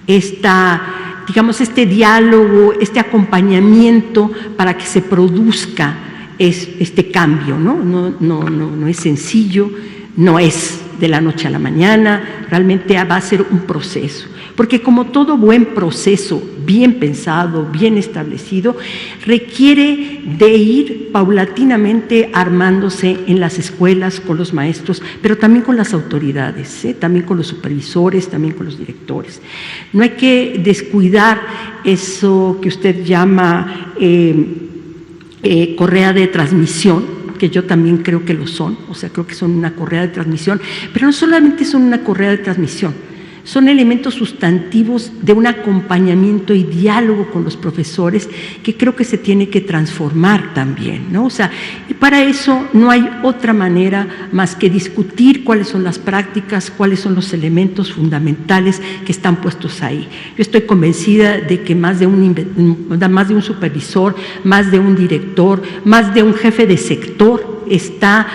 este diálogo, este acompañamiento para que se produzca este cambio, ¿no? No es sencillo, no es de la noche a la mañana, realmente va a ser un proceso, porque como todo buen proceso, bien pensado, bien establecido, requiere de ir paulatinamente armándose en las escuelas con los maestros, pero también con las autoridades, también con los supervisores, también con los directores. No hay que descuidar eso que usted llama correa de transmisión, que yo también creo que lo son, o sea, creo que son una correa de transmisión, pero no solamente son una correa de transmisión, son elementos sustantivos de un acompañamiento y diálogo con los profesores que creo que se tiene que transformar también, ¿no? O sea, y para eso no hay otra manera más que discutir cuáles son las prácticas, cuáles son los elementos fundamentales que están puestos ahí. Yo estoy convencida de que más de un supervisor, más de un director, más de un jefe de sector está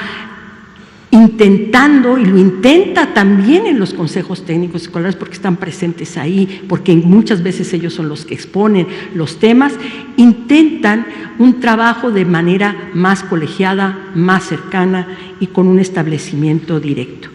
intentando, y lo intenta también en los consejos técnicos escolares porque están presentes ahí, porque muchas veces ellos son los que exponen los temas, intentan un trabajo de manera más colegiada, más cercana y con un establecimiento directo.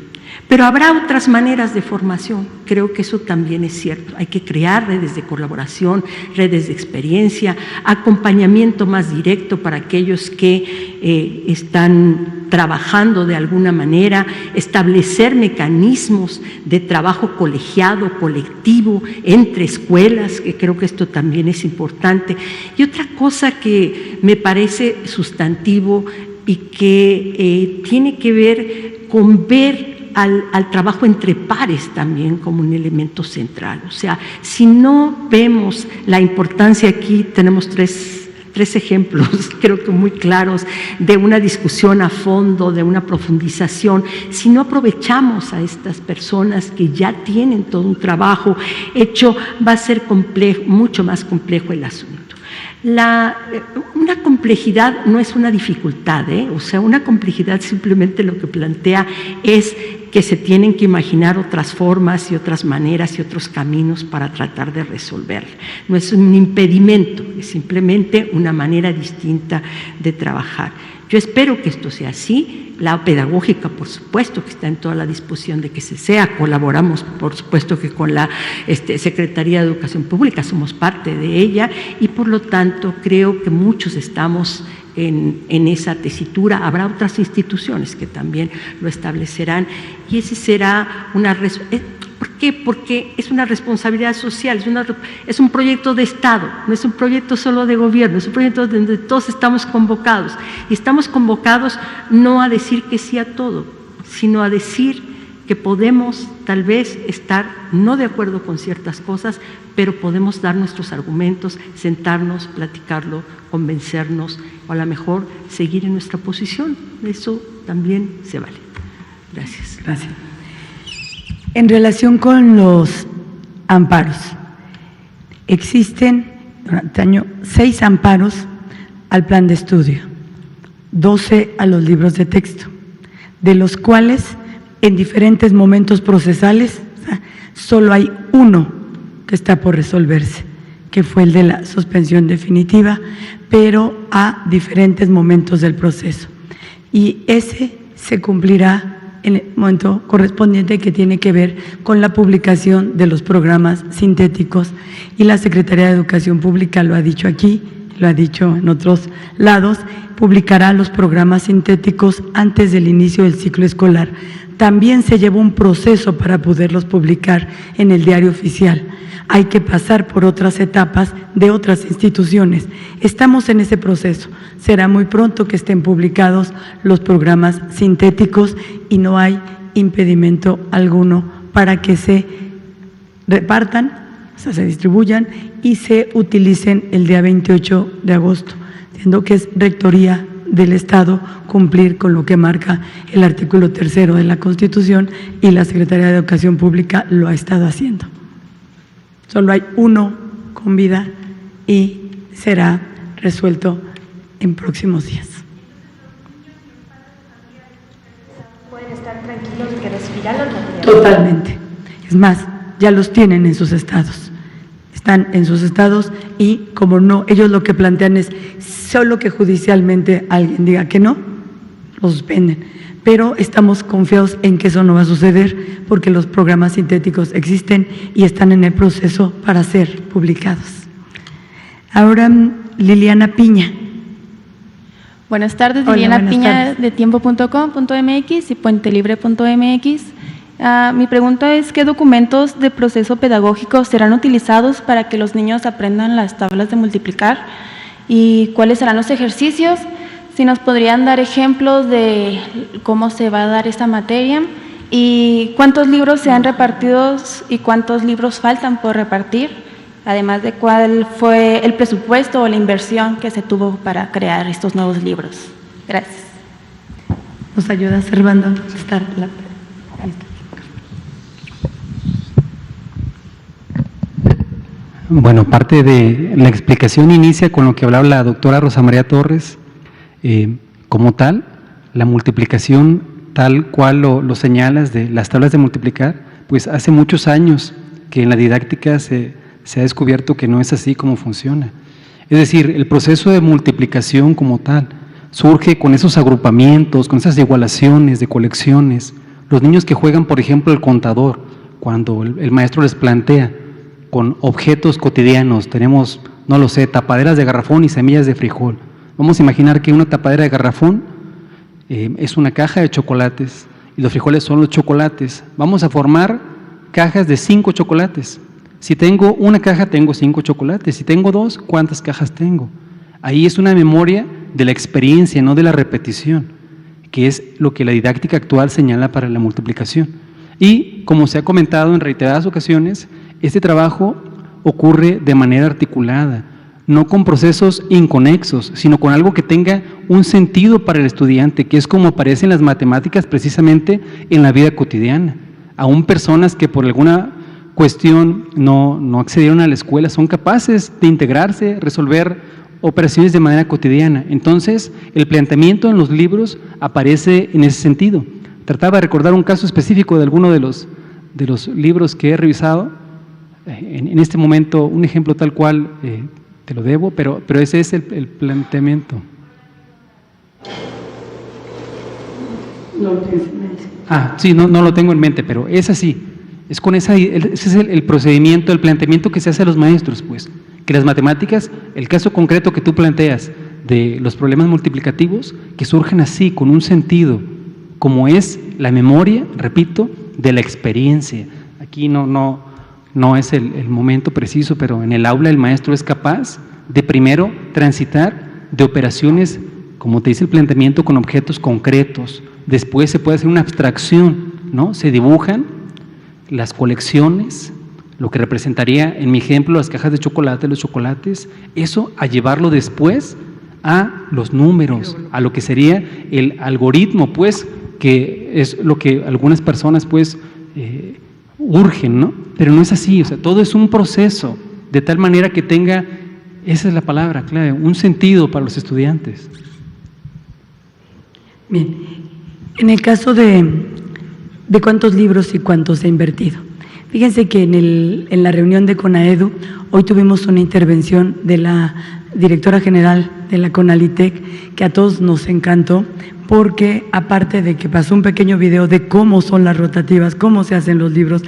Pero habrá otras maneras de formación, creo que eso también es cierto. Hay que crear redes de colaboración, redes de experiencia, acompañamiento más directo para aquellos que están trabajando de alguna manera, establecer mecanismos de trabajo colegiado, colectivo, entre escuelas, que creo que esto también es importante. Y otra cosa que me parece sustantivo y que tiene que ver con ver al trabajo entre pares también como un elemento central. O sea, si no vemos la importancia, aquí tenemos tres ejemplos, creo que muy claros, de una discusión a fondo, de una profundización. Si no aprovechamos a estas personas que ya tienen todo un trabajo hecho, va a ser complejo, mucho más complejo el asunto. Una complejidad no es una dificultad, o sea, una complejidad simplemente lo que plantea es que se tienen que imaginar otras formas y otras maneras y otros caminos para tratar de resolverla. No es un impedimento, es simplemente una manera distinta de trabajar. Yo espero que esto sea así. La pedagógica, por supuesto, que está en toda la disposición de que se sea. Colaboramos, por supuesto, que con la Secretaría de Educación Pública, somos parte de ella y, por lo tanto, creo que muchos estamos en esa tesitura. Habrá otras instituciones que también lo establecerán y ese será ¿por qué? Porque es una responsabilidad social, es un proyecto de Estado, no es un proyecto solo de gobierno, es un proyecto donde todos estamos convocados. Y estamos convocados no a decir que sí a todo, sino a decir que podemos tal vez estar no de acuerdo con ciertas cosas, pero podemos dar nuestros argumentos, sentarnos, platicarlo, convencernos, o a lo mejor seguir en nuestra posición. Eso también se vale. Gracias. En relación con los amparos, Existen durante el año 6 amparos al plan de estudio, 12 a los libros de texto, de los cuales en diferentes momentos procesales solo hay uno que está por resolverse, que fue el de la suspensión definitiva, pero a diferentes momentos del proceso. Y ese se cumplirá en el momento correspondiente, que tiene que ver con la publicación de los programas sintéticos, y la Secretaría de Educación Pública lo ha dicho aquí, lo ha dicho en otros lados, publicará los programas sintéticos antes del inicio del ciclo escolar. También se lleva un proceso para poderlos publicar en el Diario Oficial. Hay que pasar por otras etapas de otras instituciones. Estamos en ese proceso. Será muy pronto que estén publicados los programas sintéticos y no hay impedimento alguno para que se repartan, o sea, se distribuyan y se utilicen el día 28 de agosto, siendo que es Rectoría del Estado cumplir con lo que marca el artículo 3º de la Constitución, y la Secretaría de Educación Pública lo ha estado haciendo. Solo hay uno con vida y será resuelto en próximos días. ¿Pueden estar tranquilos de que recibirán los materiales? Totalmente. Es más, ya los tienen en sus estados. Están en sus estados y como no, ellos lo que plantean es solo que judicialmente alguien diga que no, los suspenden. Pero estamos confiados en que eso no va a suceder porque los programas sintéticos existen y están en el proceso para ser publicados. Ahora, Liliana Piña. Buenas tardes, Hola, Liliana buenas Piña tardes. de tiempo.com.mx y puentelibre.mx. Mi pregunta es, ¿qué documentos de proceso pedagógico serán utilizados para que los niños aprendan las tablas de multiplicar? ¿Y cuáles serán los ejercicios? Si nos podrían dar ejemplos de cómo se va a dar esta materia y cuántos libros se han repartido y cuántos libros faltan por repartir, además de cuál fue el presupuesto o la inversión que se tuvo para crear estos nuevos libros. Gracias. ¿Nos ayuda Servando a contestar la pregunta? Bueno, parte de la explicación inicia con lo que hablaba la doctora Rosa María Torres. Como tal, la multiplicación tal cual lo señalas de las tablas de multiplicar, pues hace muchos años que en la didáctica se ha descubierto que no es así como funciona. Es decir, el proceso de multiplicación como tal surge con esos agrupamientos, con esas igualaciones de colecciones. Los niños que juegan, por ejemplo, el contador, cuando el maestro les plantea con objetos cotidianos, tenemos, no lo sé, tapaderas de garrafón y semillas de frijol. Vamos a imaginar que una tapadera de garrafón es una caja de chocolates y los frijoles son los chocolates. Vamos a formar cajas de 5 chocolates. Si tengo una caja, tengo 5 chocolates. Si tengo 2, ¿cuántas cajas tengo? Ahí es una memoria de la experiencia, no de la repetición, que es lo que la didáctica actual señala para la multiplicación. Y, como se ha comentado en reiteradas ocasiones, este trabajo ocurre de manera articulada, no con procesos inconexos, sino con algo que tenga un sentido para el estudiante, que es como aparecen las matemáticas precisamente en la vida cotidiana. Aún personas que por alguna cuestión no accedieron a la escuela son capaces de integrarse, resolver operaciones de manera cotidiana. Entonces, el planteamiento en los libros aparece en ese sentido. Trataba de recordar un caso específico de alguno de los libros que he revisado. En este momento, un ejemplo tal cual te lo debo, pero ese es el planteamiento. No lo tienes en mente. Sí, no lo tengo en mente, pero es así. Ese es el procedimiento, el planteamiento que se hace a los maestros, pues, que las matemáticas, el caso concreto que tú planteas de los problemas multiplicativos, que surgen así, con un sentido, como es la memoria, repito, de la experiencia. Aquí no es el momento preciso, pero en el aula el maestro es capaz de primero transitar de operaciones, como te dice el planteamiento, con objetos concretos. Después se puede hacer una abstracción, ¿no? Se dibujan las colecciones, lo que representaría, en mi ejemplo, las cajas de chocolate, los chocolates, eso a llevarlo después a los números, a lo que sería el algoritmo, pues, que es lo que algunas personas, pues, urgen, ¿no? Pero no es así, o sea, todo es un proceso de tal manera que tenga, esa es la palabra clave, un sentido para los estudiantes. Bien, en el caso de cuántos libros y cuántos se ha invertido. Fíjense que en la reunión de CONAEDU, hoy tuvimos una intervención de la directora general de la CONALITEC, que a todos nos encantó, porque aparte de que pasó un pequeño video de cómo son las rotativas, cómo se hacen los libros,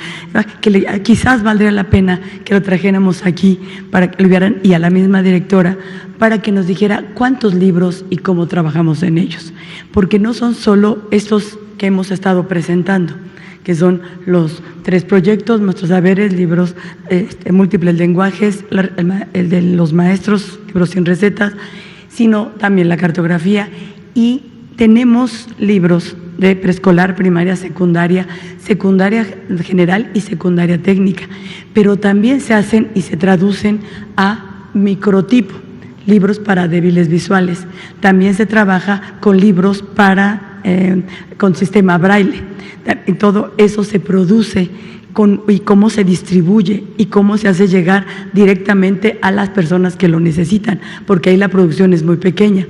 que quizás valdría la pena que lo trajéramos aquí para que lo vieran, y a la misma directora, para que nos dijera cuántos libros y cómo trabajamos en ellos, porque no son solo estos que hemos estado presentando, que son los 3 proyectos, nuestros saberes, libros múltiples lenguajes, el de los maestros, libros sin recetas, sino también la cartografía, y tenemos libros de preescolar, primaria, secundaria general y secundaria técnica, pero también se hacen y se traducen a microtipo, libros para débiles visuales. También se trabaja con libros con sistema braille. Y todo eso se produce y cómo se distribuye y cómo se hace llegar directamente a las personas que lo necesitan, porque ahí la producción es muy pequeña,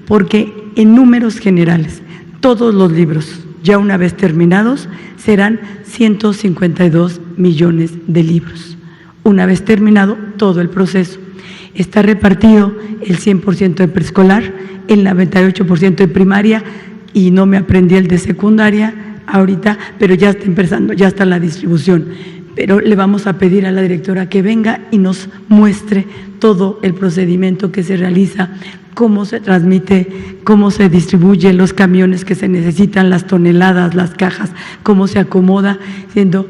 porque en números generales, todos los libros, ya una vez terminados, serán 152 millones de libros, una vez terminado todo el proceso. Está repartido el 100% de preescolar, el 98% de primaria, y no me aprendí el de secundaria ahorita, pero ya está empezando, ya está la distribución. Pero le vamos a pedir a la directora que venga y nos muestre todo el procedimiento que se realiza, cómo se transmite, cómo se distribuye, los camiones que se necesitan, las toneladas, las cajas, cómo se acomoda, siendo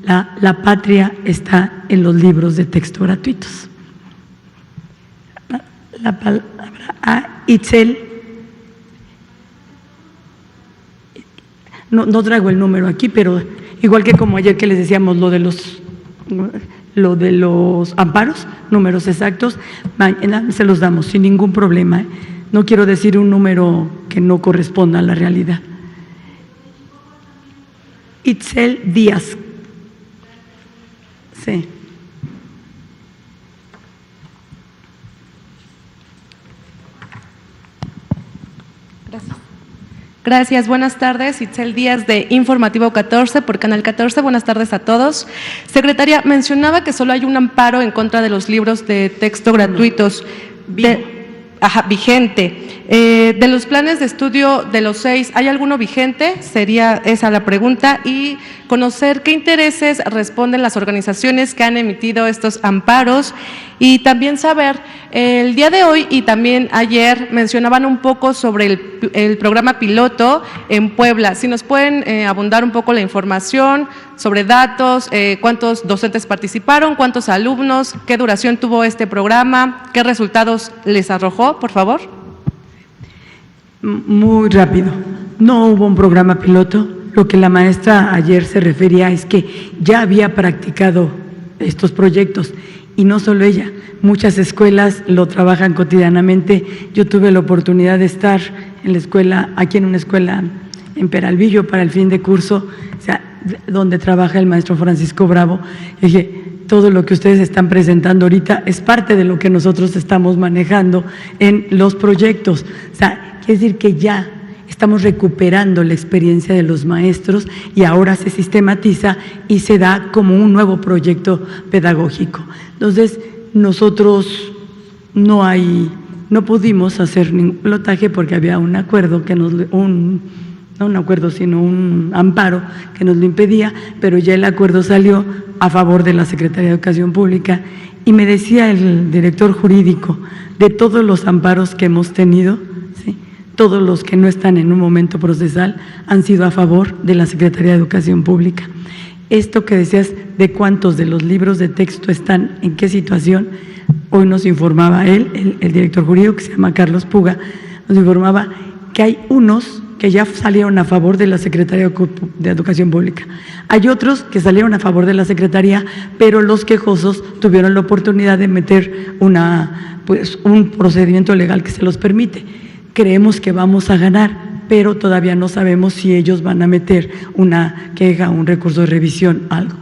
la patria está en los libros de texto gratuitos. La palabra a Itzel. No traigo el número aquí, pero igual que como ayer que les decíamos lo de los amparos, números exactos, mañana se los damos sin ningún problema. No quiero decir un número que no corresponda a la realidad. Itzel Díaz. Sí. Gracias, buenas tardes. Itzel Díaz de Informativo 14 por Canal 14. Buenas tardes a todos. Secretaria, mencionaba que solo hay un amparo en contra de los libros de texto gratuitos. Vigente. De los planes de estudio de los 6, ¿hay alguno vigente? Sería esa la pregunta. Y conocer qué intereses responden las organizaciones que han emitido estos amparos, y también saber, el día de hoy y también ayer mencionaban un poco sobre el programa piloto en Puebla. Si nos pueden abundar un poco la información sobre datos, cuántos docentes participaron, cuántos alumnos, qué duración tuvo este programa, qué resultados les arrojó, por favor. Muy rápido. No hubo un programa piloto. Lo que la maestra ayer se refería es que ya había practicado estos proyectos, y no solo ella, muchas escuelas lo trabajan cotidianamente. Yo tuve la oportunidad de estar en la escuela, aquí en una escuela en Peralvillo para el fin de curso, o sea, donde trabaja el maestro Francisco Bravo. Y dije, todo lo que ustedes están presentando ahorita es parte de lo que nosotros estamos manejando en los proyectos. O sea, quiere decir que ya estamos recuperando la experiencia de los maestros y ahora se sistematiza y se da como un nuevo proyecto pedagógico. Entonces, nosotros no pudimos hacer ningún pilotaje porque había un acuerdo que un amparo que nos lo impedía, pero ya el acuerdo salió a favor de la Secretaría de Educación Pública. Y me decía el director jurídico, de todos los amparos que hemos tenido, ¿sí?, todos los que no están en un momento procesal han sido a favor de la Secretaría de Educación Pública. Esto que decías de cuántos de los libros de texto están en qué situación, hoy nos informaba el director jurídico, que se llama Carlos Puga, nos informaba que hay unos que ya salieron a favor de la Secretaría de Educación Pública. Hay otros que salieron a favor de la Secretaría, pero los quejosos tuvieron la oportunidad de meter un procedimiento legal que se los permite. Creemos que vamos a ganar, pero todavía no sabemos si ellos van a meter una queja, un recurso de revisión, algo.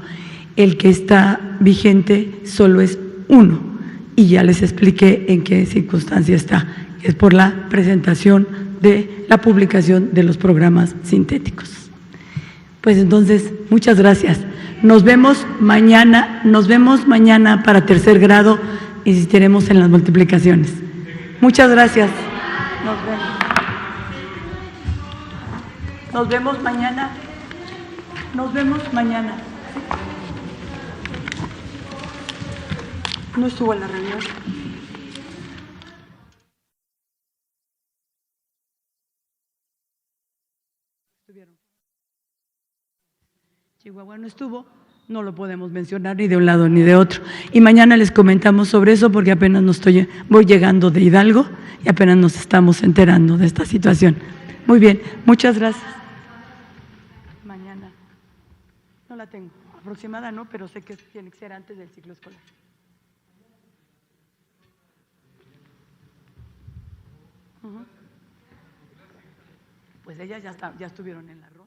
El que está vigente solo es 1, y ya les expliqué en qué circunstancia está, que es por la presentación de la publicación de los programas sintéticos. Pues entonces, muchas gracias. Nos vemos mañana para tercer grado, insistiremos en las multiplicaciones. Muchas gracias. Nos vemos mañana. Nos vemos mañana. No estuvo en la reunión. Chihuahua no estuvo, no lo podemos mencionar ni de un lado ni de otro. Y mañana les comentamos sobre eso porque apenas voy llegando de Hidalgo y apenas nos estamos enterando de esta situación. Muy bien, muchas gracias. Mañana no la tengo, aproximada no, pero sé que tiene que ser antes del ciclo escolar. Pues ellas ya estuvieron en la rueda.